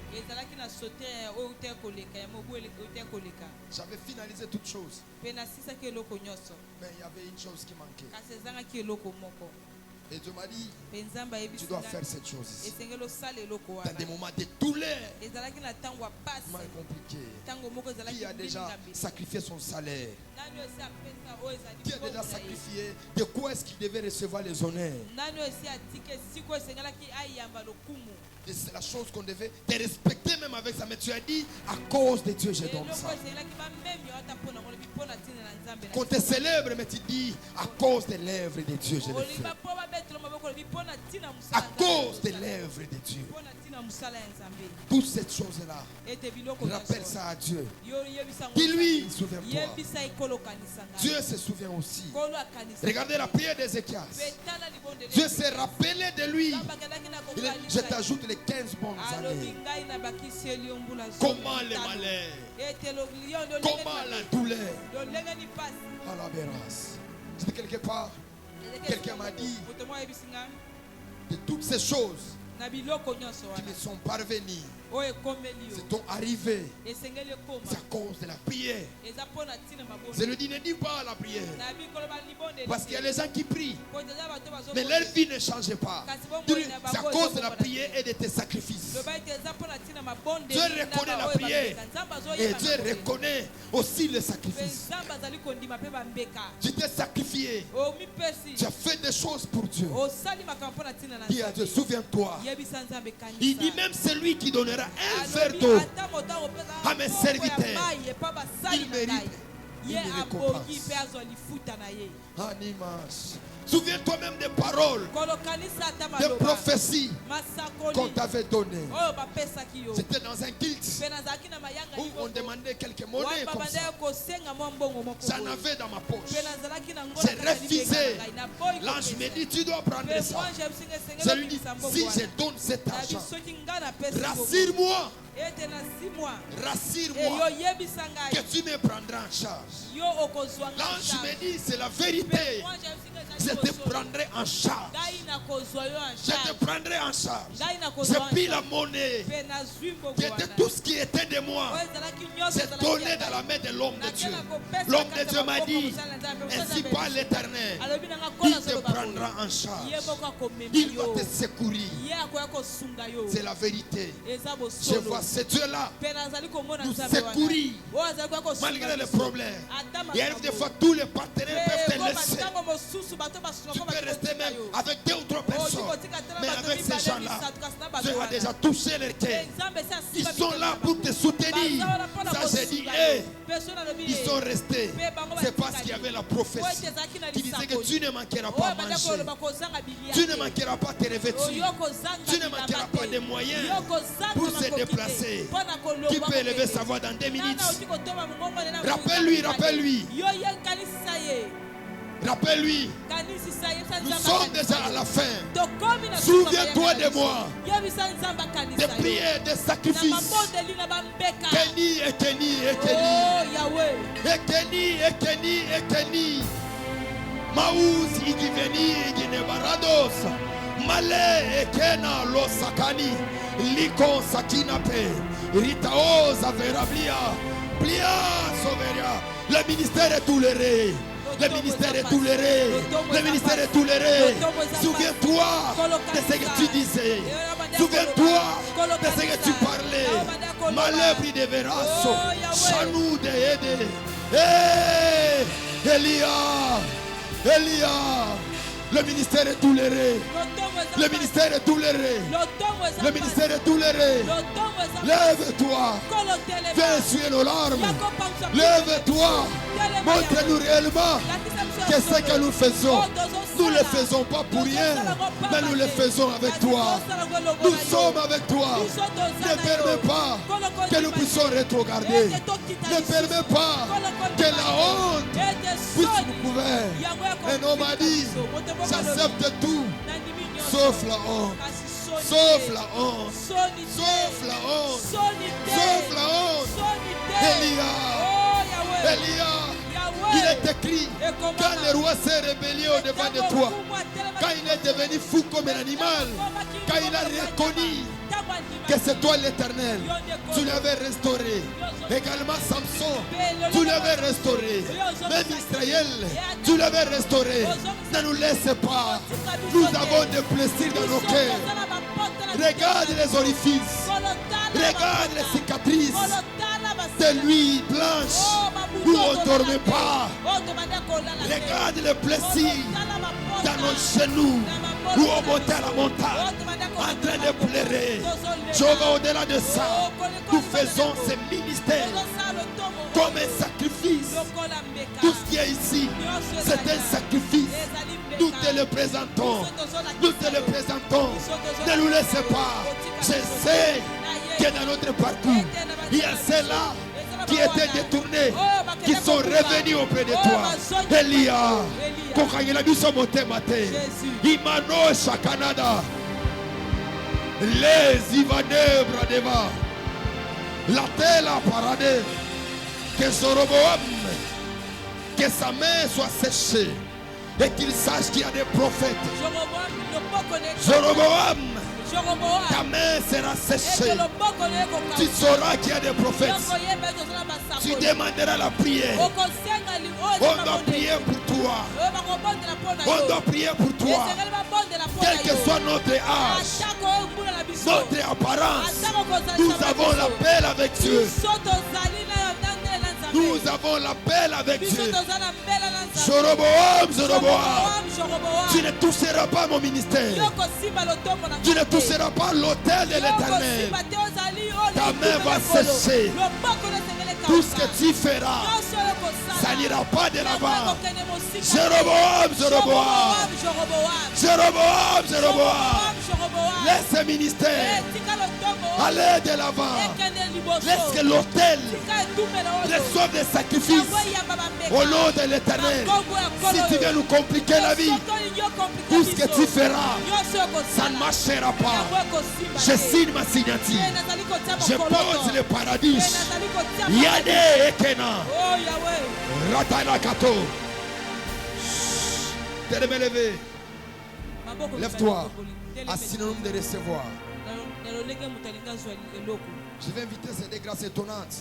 J'avais finalisé toutes choses. Mais il y avait une chose qui manquait. Et Dieu m'a dit, tu dois faire cette chose ici. Dans des moments de douleur, mal compliqué. Qui a déjà sacrifié son salaire? Qui a déjà sacrifié? De quoi est-ce qu'il devait recevoir les honneurs? Et c'est la chose qu'on devait te respecter même avec ça. Mais tu as dit, à cause de Dieu, je donne ça. Qu'on te célèbre, mais tu dis, à cause des lèvres de Dieu, je le fais. À cause des lèvres de Dieu. Toutes ces choses-là, rappelle ça à Dieu. Dis-lui, souviens-toi. Dieu se souvient aussi. Regardez la prière d'Ézéchias. Dieu s'est rappelé de lui. Je t'ajoute les 15 bonnes années. Comment le malheur, comment la douleur. À la bérasse. C'est quelque part, quelqu'un m'a dit, de toutes ces choses qui me sont parvenues, c'est ton arrivée. C'est à cause de la prière. Je le dis, ne dis pas la prière. Parce qu'il y a les gens qui prient, mais leur vie ne change pas. C'est à cause de la prière et de tes sacrifices. Dieu reconnaît la prière et Dieu reconnaît aussi le sacrifice. Tu t'es sacrifié. Tu as fait des choses pour Dieu. Dis à Dieu, souviens-toi. Il dit même celui qui donnera un verre d'eau à mes serviteurs, il mérite une récompense. Animas, Souviens-toi même des paroles, des prophéties qu'on t'avait données. C'était dans un culte où on demandait quelques monnaies comme ça. J'en avais dans ma poche. J'ai refusé. L'ange me dit, tu dois prendre ça. Je lui dis, si je donne cet argent, rassure-moi. Rassure-moi que tu me prendras en charge. L'ange me dit, c'est la vérité. Je te prendrai en charge. Je te prendrai en charge. J'ai pris la monnaie qui était tout ce qui était de moi. J'ai donné dans la main de l'homme de Dieu. L'homme de Dieu m'a dit, ainsi par l'Éternel, il te prendra en charge. Il va te secourir. C'est la vérité. Je vois ce Dieu-là nous secourir malgré les problèmes. Il arrive des fois tous les partenaires peuvent te laisser. Tu peux rester même avec 2 ou 3 personnes. Mais avec ces gens-là, Dieu a déjà touché leur cœur. Ils sont là pour te soutenir. Ça, j'ai dit, ils sont restés. C'est parce qu'il y avait la prophétie qui disait que tu ne manqueras pas à manger. Tu ne manqueras pas à te revêtir. Tu ne manqueras pas de moyens pour se déplacer. Qui peut élever sa voix dans 2 minutes? Rappelle-lui, rappelle-lui. Rappelle-lui, nous sommes déjà à la fin. Souviens-toi de moi. Des prières, des sacrifices. Ekeni, Ekeni, Ekeni. Ekeni, Ekeni, Ekeni. Maus, Igiveni, Iginebarados. Male, Ekena, Losakani. Liko, Sakinape. Ritaosa, Verablia. Plia, Soveria. Le ministère est toléré. Le ministère est toléré. Le ministère est toléré. Souviens-toi de ce que tu disais. Souviens-toi de ce que tu parlais. Malébri de Verasso. Chanou de Ede. Elia. Elia. Le ministère est toléré. Le ministère est toléré. Le ministère est toléré. Lève-toi. Viens essuyer nos larmes. Lève-toi. Montre-nous réellement que ce que nous faisons, nous ne le faisons pas pour rien, mais nous le faisons avec toi. Nous sommes avec toi. Ne permets pas que nous puissions rétrograder. Ne permets pas que la honte puisse nous couvrir. Et on m'a dit, j'accepte tout, sauf la honte. Sauf la honte. Sauf la honte. Sauf la honte. Elia, il est écrit, quand le roi s'est rébellé au devant de toi, quand il est devenu fou comme un animal, quand il a reconnu que c'est toi l'Éternel, tu l'avais restauré. Également Samson, tu l'avais restauré. Même Israël, tu l'avais restauré. Ne nous laisse pas. Nous avons des plaisirs dans nos cœurs. Regarde les orifices. Regarde les cicatrices. De l'huile blanche où on ne dormait pas. Regarde les plaisirs dans nos genoux où on montait à la montagne en train de pleurer. Je vais au-delà de ça. Nous faisons ce ministère comme un sacrifice. Tout ce qui est ici, c'est un sacrifice. Nous te le présentons. Nous te le présentons. Ne nous laisse pas. Je sais que dans notre parcours, il y a ceux-là qui étaient détournés, qui sont revenus auprès de toi. Elia, Kokanyela biso motema te. Imano Shakanada. Les Ivane Bradeva. La tela parade. Que Zoroboam, que sa main soit séchée et qu'il sache qu'il y a des prophètes. Zoroboam, ta main sera séchée. Tu sauras qu'il y a des prophètes. Tu demanderas la prière. On doit prier pour toi. On doit prier pour toi. Quel que soit notre âge, notre apparence, nous avons l'appel avec Dieu. Nous avons l'appel avec Dieu. Joroboam, Joroboam, tu ne toucheras pas mon ministère. Tu ne toucheras pas l'autel de l'Éternel. Ta Ta main va sécher. Tout ce que tu feras, ça n'ira pas de l'avant. Jéroboam, Jéroboam. Jéroboam, Jéroboam. Laisse ce ministère aller de l'avant. Laisse que l'autel reçoive des sacrifices au nom de l'Éternel. Si tu viens nous compliquer la vie, tout ce que tu feras, ça ne marchera pas. Je signe ma signature. Je pose le paradis. Yade Ekena. Ratana Kato. Lève-toi. À synonyme de recevoir. Je vais inviter ces deux grâces étonnantes.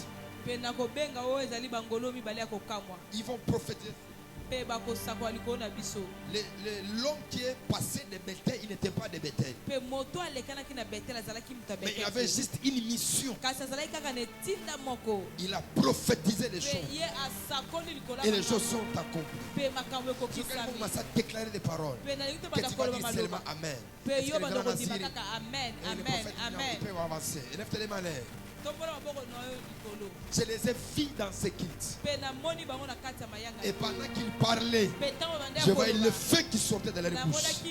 Ils vont prophétiser. L'homme qui est passé de Bethel, il n'était pas de Bethel. Mais il avait juste une mission. Il a prophétisé les choses. Et les choses sont accomplies. Je vais commencer à déclarer des paroles. Que tu vas dire seulement Amen. Et les peuvent avancer. Lève-toi les mains. Je les ai vus dans ce culte. Et pendant qu'ils parlaient, je voyais le feu qui sortait de leur bouche.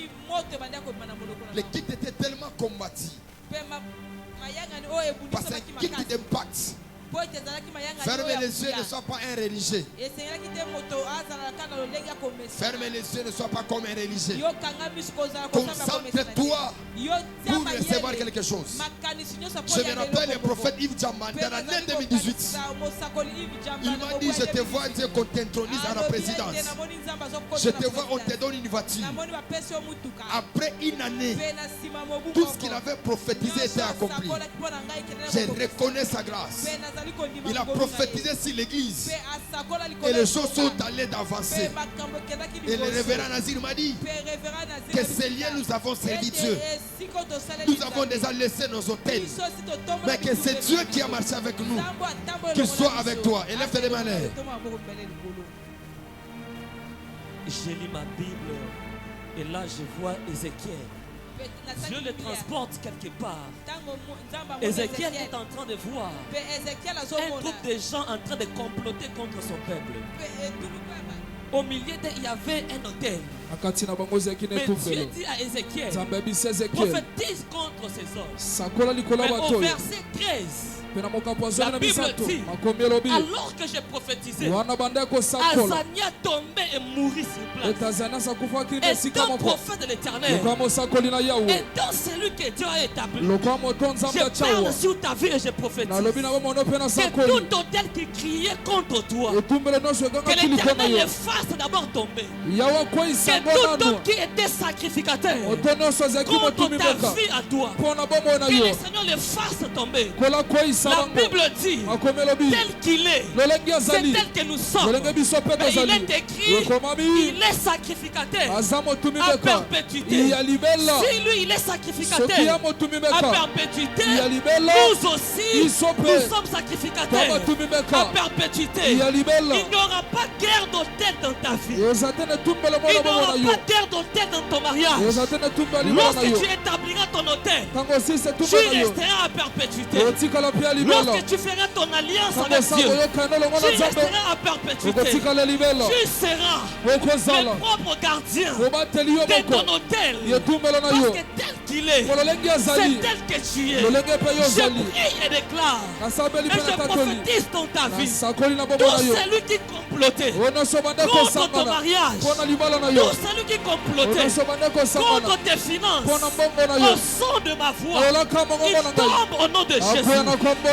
Le culte était tellement combattu. Parce qu'un culte d'impact. Fermez les yeux, ne sois pas un religieux. Fermez les yeux, ne sois pas comme un religieux. Concentre-toi pour recevoir quelque chose. Je me rappelle le prophète Yves Djamban dans l'année 2018. Il m'a dit, je te vois dire qu'on t'intronise à la présidence. Je te vois, on te donne une voiture. Après une année, tout ce qu'il avait prophétisé était accompli. Je reconnais sa grâce. Il a prophétisé sur l'église. Et les choses sont allées d'avancer. Et le révérend Nazir m'a dit que ces liens nous avons servi Dieu. Nous avons déjà laissé nos hôtels. Mais que c'est Dieu qui a marché avec nous. Qu'il soit avec toi. Et lève tes mains. Je lis ma Bible. Et là je vois Ézéchiel. Dieu le transporte quelque part. Ézéchiel est en train de voir un groupe de gens en train de comploter contre son peuple. Au milieu il y avait un autel. Mais Dieu dit à Ézéchiel, prophétise contre ces hommes. Mais au verset 13, la Bible dit, alors que j'ai prophétisé, Azania tombait et mourit sur place. Étant prophète de l'Éternel, et dans celui que Dieu a établi, je parle sur ta vie et je prophétise que tout autel qui criait contre toi, que l'Éternel le fasse d'abord tomber. Que tout homme qui était sacrificateur contre ta vie à toi, que le Seigneur le fasse tomber. La Bible dit, tel qu'il est, c'est tel que nous sommes. Mais il est écrit, il est sacrificateur à perpétuité. Si lui, il est sacrificateur à perpétuité, nous aussi, nous sommes sacrificateurs à perpétuité. Il n'y aura pas guerre d'autel dans ta vie. Il n'y aura pas guerre d'autel dans ton mariage. Lorsque tu établiras ton autel, tu resteras à perpétuité. Lorsque tu feras ton alliance avec Dieu, tu resteras à perpétuité. Tu seras le propre gardien de ton autel. Parce que tel qu'il est, c'est tel que tu es. Je prie et déclare, et je prophétise dans ta vie, tout celui qui complotait contre ton mariage, tout celui qui complotait contre tes finances, au son de ma voix, il tombe au nom de Jésus.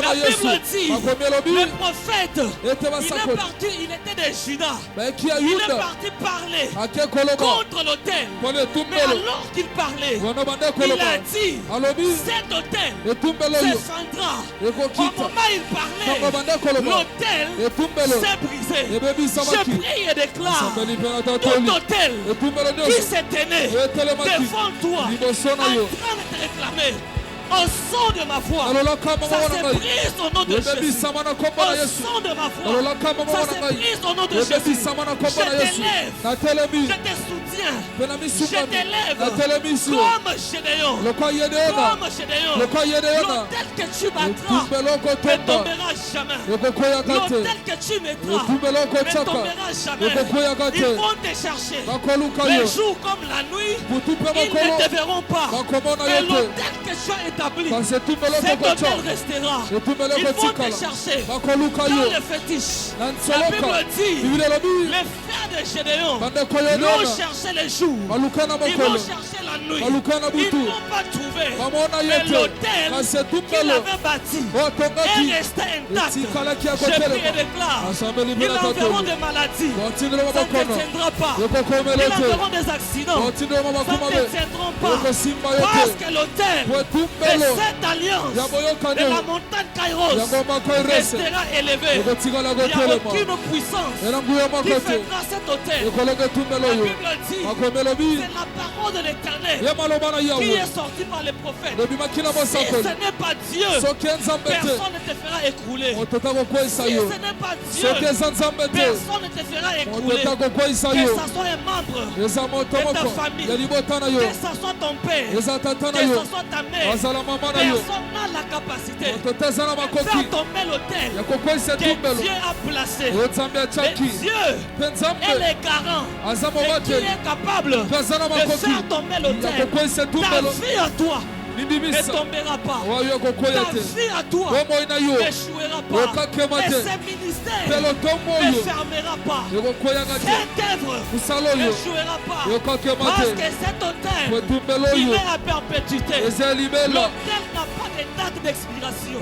La Bible dit, le prophète, il est parti, il était de Juda. Il est parti parler contre l'autel. Mais alors qu'il parlait, il a dit, cet autel s'effondra. Au moment où il parlait, l'autel s'est brisé. Je prie et déclare, tout autel qui s'est tenu devant toi, en train de te réclamer, Au son de ma voix. Ça se brise au nom de Jésus. Au son de ma voix. Ça se brise au nom de Jésus. Je t'élève. Je te soutiens. Je t'élève. Comme Gédéon. L'autel que tu battras ne tombera jamais. L'autel que tu mettras ne tombera jamais. Ils vont te chercher. Les jours comme la nuit, ils ne te verront pas. Et l'autel que tu as établi, cet autel restera. Ils vont te chercher. Dans le fétiche, la Bible dit, les frères de Gédéon l'ont cherché les jours. Ils vont chercher la nuit. Ils ne vont pas trouver. Mais l'autel qu'il avait bâti est resté intact. Je prie et déclare, ils enverront des maladies. Ça ne te tiendra pas. Ils enverront des accidents. Ça ne te tiendront pas. Parce que l'autel de cette alliance de la montagne Kairos restera élevé. Il n'y a aucune puissance qui fera cet autel. La Bible dit, c'est la parole de l'Éternel qui est sortie par les prophètes. Si ce n'est pas Dieu, personne ne te fera écrouler. Si ce n'est pas Dieu, personne ne te fera écrouler. Que ce soit un membre de ta famille, que ce soit ton père, que ce soit ta mère, personne n'a la capacité de faire tomber l'autel que Dieu a placé. Et Dieu est le garant et qui est capable de faire tomber l'autel. Ta vie à toi ne tombera pas. Ta vie à toi n'échouera pas. Et ce ministère ne fermera pas. Cette œuvre n'échouera pas. Parce que cet autel, il est à perpétuité. L'autel n'a pas de date d'expiration.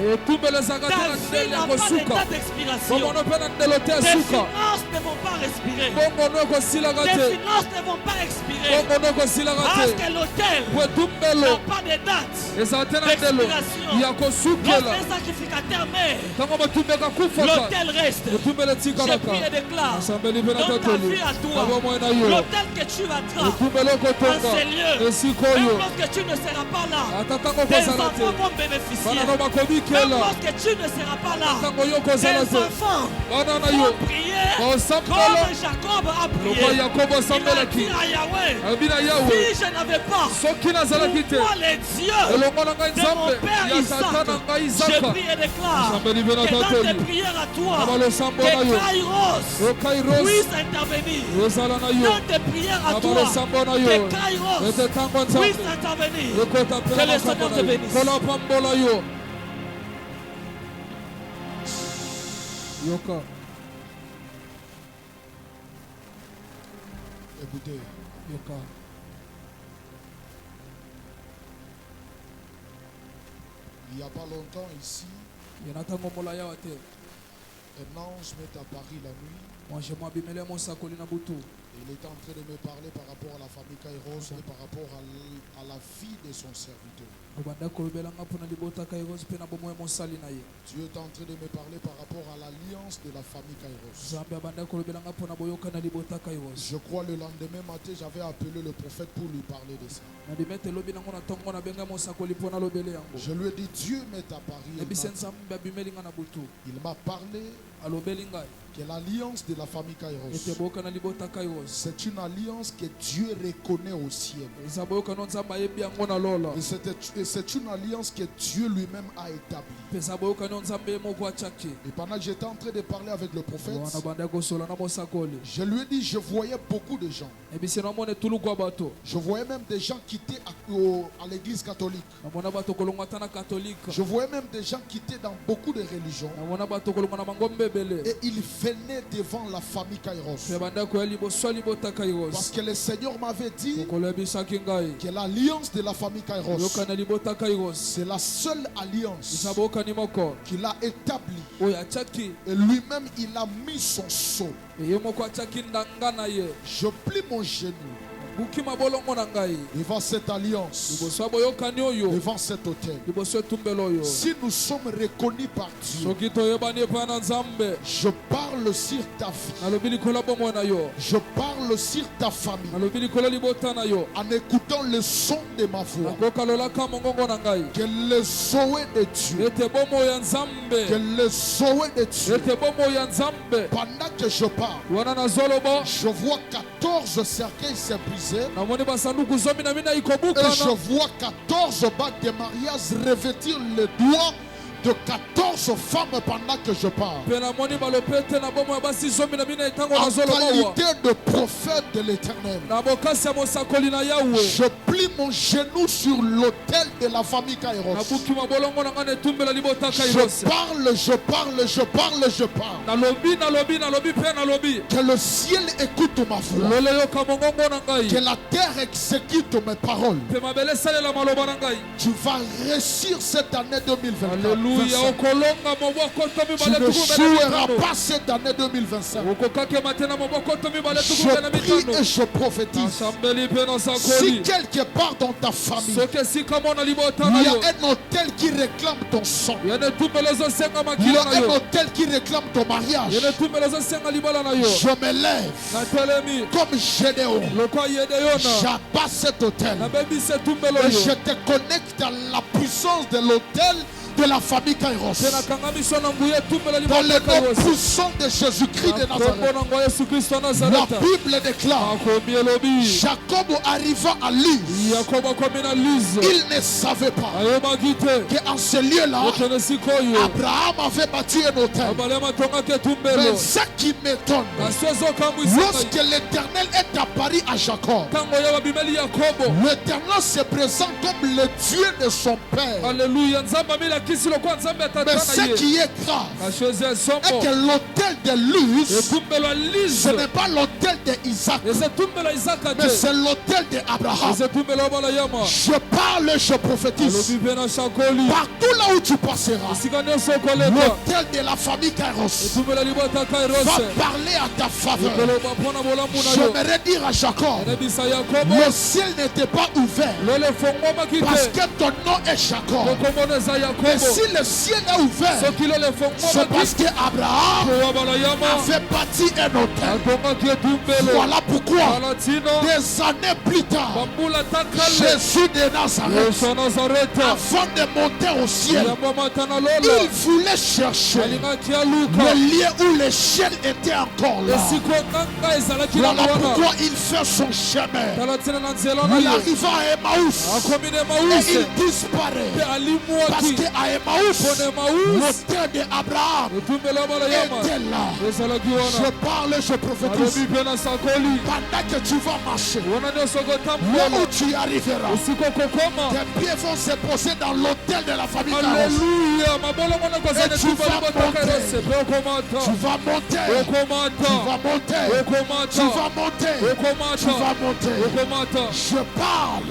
Ta vie n'a pas de date d'expiration. Tes finances ne vont pas respirer. Tes finances ne vont pas expirer. Parce que l'autel n'a pas de date d'expiration. Notre sacrificateur meurt. L'autel reste. Je prie et déclare dans ta vie à toi, l'autel que tu battras en ces lieux, même lorsque tu ne seras pas là, tes enfants vont bénéficier. Même lorsque tu ne seras pas là, tes enfants vont prier comme Jacob a prié. Il a dit à Yahweh, si je n'avais pas pour les dieux de mon père Isaac, je prie et déclare que dans tes prières à toi, que Kairos puisse intervenir. Dans tes prières à toi, que Kairos puisse intervenir. Que le Seigneur te bénisse. Écoutez, il n'y a pas longtemps ici, un ange m'est apparu la nuit. Il était en train de me parler par rapport à la famille Kairos et par rapport à la fille de son serviteur. Dieu est en train de me parler par rapport à l'alliance de la famille Kairos. Je crois le lendemain matin, j'avais appelé le prophète pour lui parler de ça. Je lui ai dit, Dieu m'est apparu. Il m'a parlé que l'alliance de la famille Kairos, c'est une alliance que Dieu reconnaît au ciel. Et c'est une alliance que Dieu lui-même a établie. Et pendant que j'étais en train de parler avec le prophète, je lui ai dit, je voyais beaucoup de gens. Je voyais même des gens quitter à l'église catholique. Je voyais même des gens quitter dans beaucoup de religions. Et ils venaient devant la famille Kairos. Parce que le Seigneur m'avait dit que l'alliance de la famille Kairos, c'est la seule alliance qu'il a établie. Et lui-même, il a mis son sceau. Je plie mon genou devant cette alliance, devant cet autel. Si nous sommes reconnus par Dieu, je parle sur ta vie, je parle sur ta famille, en écoutant le son de ma voix, que le Zoé de Dieu, que le Zoé de Dieu, pendant que je parle, je vois 14 cercueils se briser et je vois 14 bagues de mariage revêtir le doigt de 14 femmes pendant que je parle. En qualité de prophète de l'Éternel, je plie mon genou sur l'autel de la famille Kairos. Je parle. Que le ciel écoute ma voix. Que la terre exécute mes paroles. Tu vas réussir cette année 2024. Tu ne joueras pas cette année 2025. Je prie et je prophétise. Si quelque part dans ta famille, il y a un hôtel qui réclame ton sang, il y a un hôtel qui réclame ton mariage, je me lève comme Gédéon. J'abat cet hôtel et je te connecte à la puissance de l'hôtel de la famille Kairos. Dans le nom puissant de Jésus-Christ de Nazareth. La Bible déclare, Jacob arriva à Luz. Il ne savait pas qu'en ce lieu-là, Abraham avait bâti un hôtel. Mais ce qui m'étonne, lorsque l'Éternel est apparu à Jacob, l'Éternel se présente comme le Dieu de son père. Mais ce qui est grave est que l'autel de Luz, ce n'est pas l'autel d'Isaac, mais c'est l'autel d'Abraham. Je parle, je prophétise. Partout là où tu passeras, l'autel de la famille Kairos va parler à ta faveur. J'aimerais dire à Jacob, le ciel n'était pas ouvert parce que ton nom est Jacob. Mais si le ciel est ouvert, c'est parce qu'Abraham avait bâti un hôtel. Voilà pourquoi, des années plus tard, Jésus de Nazareth, avant de monter au ciel, il voulait chercher le lieu où les chaînes étaient encore là. Voilà pourquoi il fait son chemin. Il arrive à Emmaüs et il disparaît. Parce qu'à Emmaüs, l'autel d'Abraham était là. Je parle, je prophétise. Pendant que tu vas marcher, là où tu arriveras, tes pieds vont se poser dans l'autel de la famille Kairos. Et tu vas monter. Tu vas monter. Je parle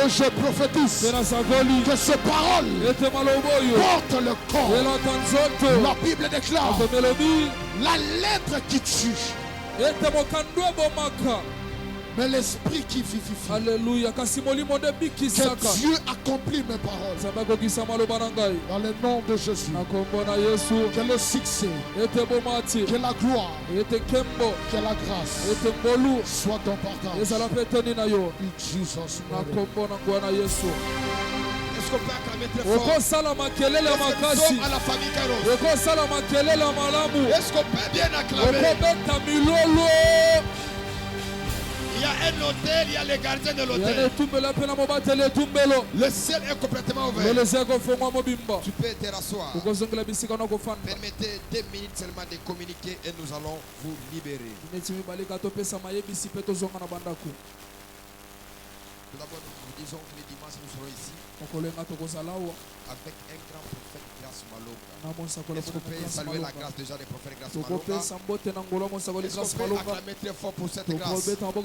et je prophétise que ces paroles portent le corps. La Bible déclare la lettre qui tue, mais l'esprit qui vivifie. Alléluia. Que Dieu accomplit mes paroles. Dans le nom de Jésus. Que le succès, que la gloire, que la grâce soit ton partage. In Jesus' name. Est-ce qu'on peut acclamer très fort? Est-ce à la famille Kairos? Est-ce qu'on peut bien acclamer? Il y a un hôtel, il y a les gardiens de l'hôtel. Le ciel est complètement ouvert. Tu peux te rasseoir. Permettez 2 minutes seulement de communiquer et nous allons vous libérer. Tout d'abord, nous disons que les dimanches nous serons ici avec un grand prophète Grâce Maloka. Est-ce qu'on peut saluer la grâce déjà des prophètes Grâce Maloka? Est-ce qu'on peut acclamer très fort pour cette grâce? Dimanche,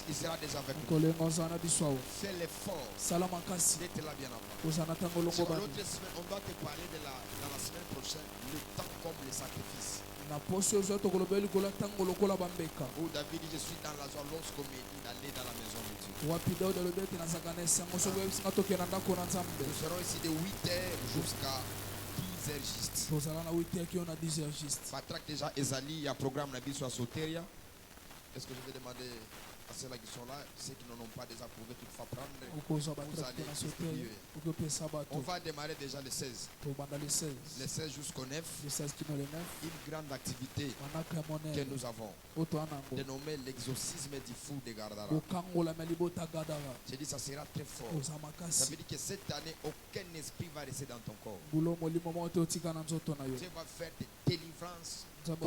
il sera déjà avec nous. Fais l'effort d'être là bien avant. L'autre semaine, on doit te parler dans la semaine prochaine, le temps comme le sacrifice. Où David dit, je suis dans la joie lorsqu'on me dit d'aller dans la maison de Dieu. Nous serons ici de 8h jusqu'à 10h juste. Patrak déjà Ezali, il y a un programme Nabi sur Soteria. Est-ce que je vais demander à ceux-là qui sont là, ceux qui n'en ont pas déjà prouvé toutefois prendre, vous allez distribuer. On va démarrer déjà le 16. Le 16 jusqu'au 9. Une grande activité que nous avons, dénommée l'exorcisme du fou de Gardara. J'ai dit ça sera très fort. Ça veut dire que cette année, aucun esprit va rester dans ton corps. Dieu va faire des délivrances. Je suis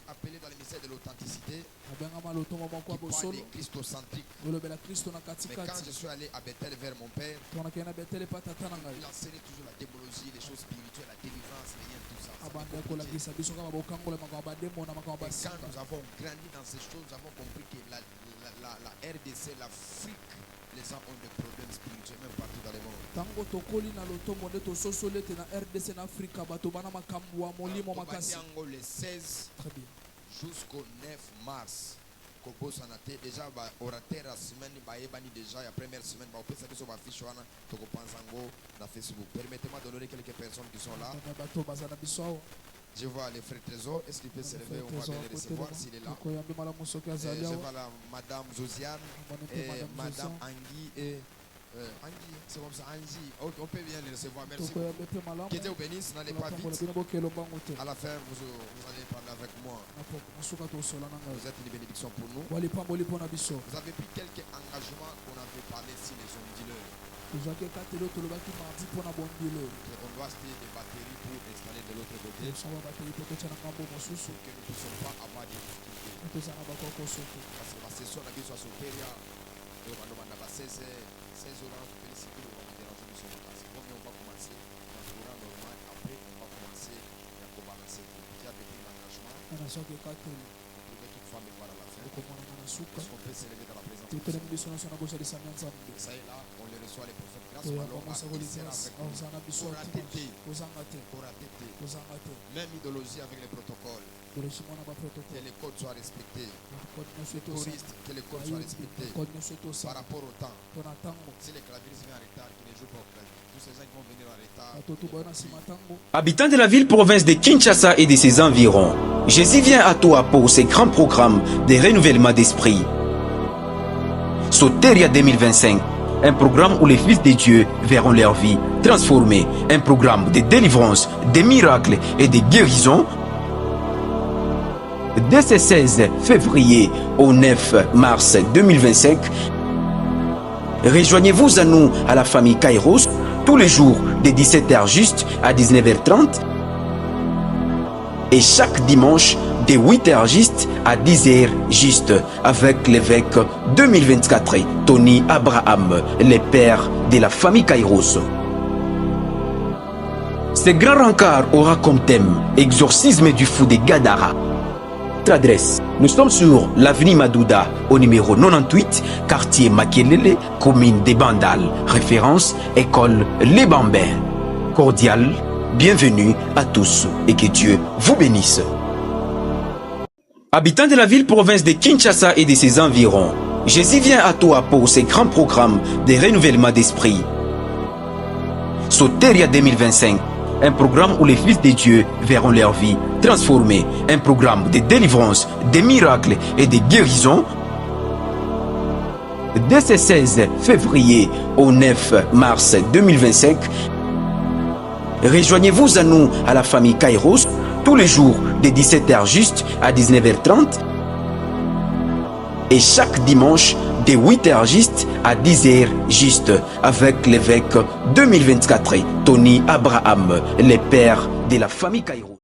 appelé dans le mystère de l'authenticité qui parle des christocentriques. Mais quand je suis allé à Bethel vers mon père, il enseignait toujours la démologie, les choses spirituelles, la délivrance, rien de tout ça. Et quand nous avons grandi dans ces choses, nous avons compris que la RDC, l'Afrique, les gens ont des problèmes spirituels même partout dans le monde. Le 16 jusqu'au 9 mars. Déjà, orateur la semaine, déjà la première semaine, permettez-moi d'honorer quelques personnes qui sont là. Je vois les frères Trésor. Est-ce qu'il peut se lever? On va bien les recevoir s'il est là. Je vois la Madame Josiane et Madame Anguille et Anguille, c'est comme ça, Angie. On peut bien les recevoir. Merci. Que Dieu vous bénisse, n'allez pas vite. À la fin, vous allez parler avec moi. Vous êtes une bénédiction pour nous. Vous avez pris quelques engagements qu'on avait parlé si les hommes dealers. On doit acheter des batteries pour installer de l'autre côté pour que nous ne puissions pas avoir des difficultés. Parce que la session n'a pas sauté. On va 16 heures, féliciter le roi de la mission. Comme on va commencer dans le courant normal, après on va commencer à balancer. Qui a pris l'engagement, on peut toutefois me voir à la fin. Parce qu'on peut s'élever dans la présence de Dieu. Ça est là, on le reçoit les prophètes. Grâce à l'homme, il sera avec nous. Même idéologie avec les protocoles. Que les codes soient respectés. Les touristes, que les codes soient respectés. Par rapport au temps. Si les claviers viennent en retard, qu'ils ne jouent pas au clavier. Tous ces gens qui vont venir en retard. Habitants de la ville-province de Kinshasa et de ses environs, Jésus vient à toi pour ces grands programmes de renouvellement d'esprit. Soteria 2025, un programme où les fils de Dieu verront leur vie transformée. Un programme de délivrance, de miracles et de guérison. Dès ce 16 février au 9 mars 2025, rejoignez-vous à nous à la famille Kairos tous les jours de 17h juste à 19h30 et chaque dimanche de 8h juste à 10h juste avec l'évêque 2024 Tony Abraham, le père de la famille Kairos. Ce grand rencard aura comme thème exorcisme du fou de Gadara. Adresse. Nous sommes sur l'avenue Madouda au numéro 98, quartier Makelele, commune des Bandal. Référence, école Les Bambins. Cordial, bienvenue à tous et que Dieu vous bénisse. Habitants de la ville-province de Kinshasa et de ses environs, Jésus vient à toi pour ces grands programmes de renouvellement d'esprit. Soteria 2025, un programme où les fils de Dieu verront leur vie transformée. Un programme de délivrance, de miracles et de guérison. Dès ce 16 février au 9 mars 2025, rejoignez-vous à nous à la famille Kairos tous les jours de 17h juste à 19h30 et chaque dimanche de 8h juste à 10h juste avec l'évêque 2024 Tony Abraham, le père de la famille Kairos.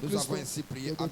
Nous avons ainsi prié. Amen.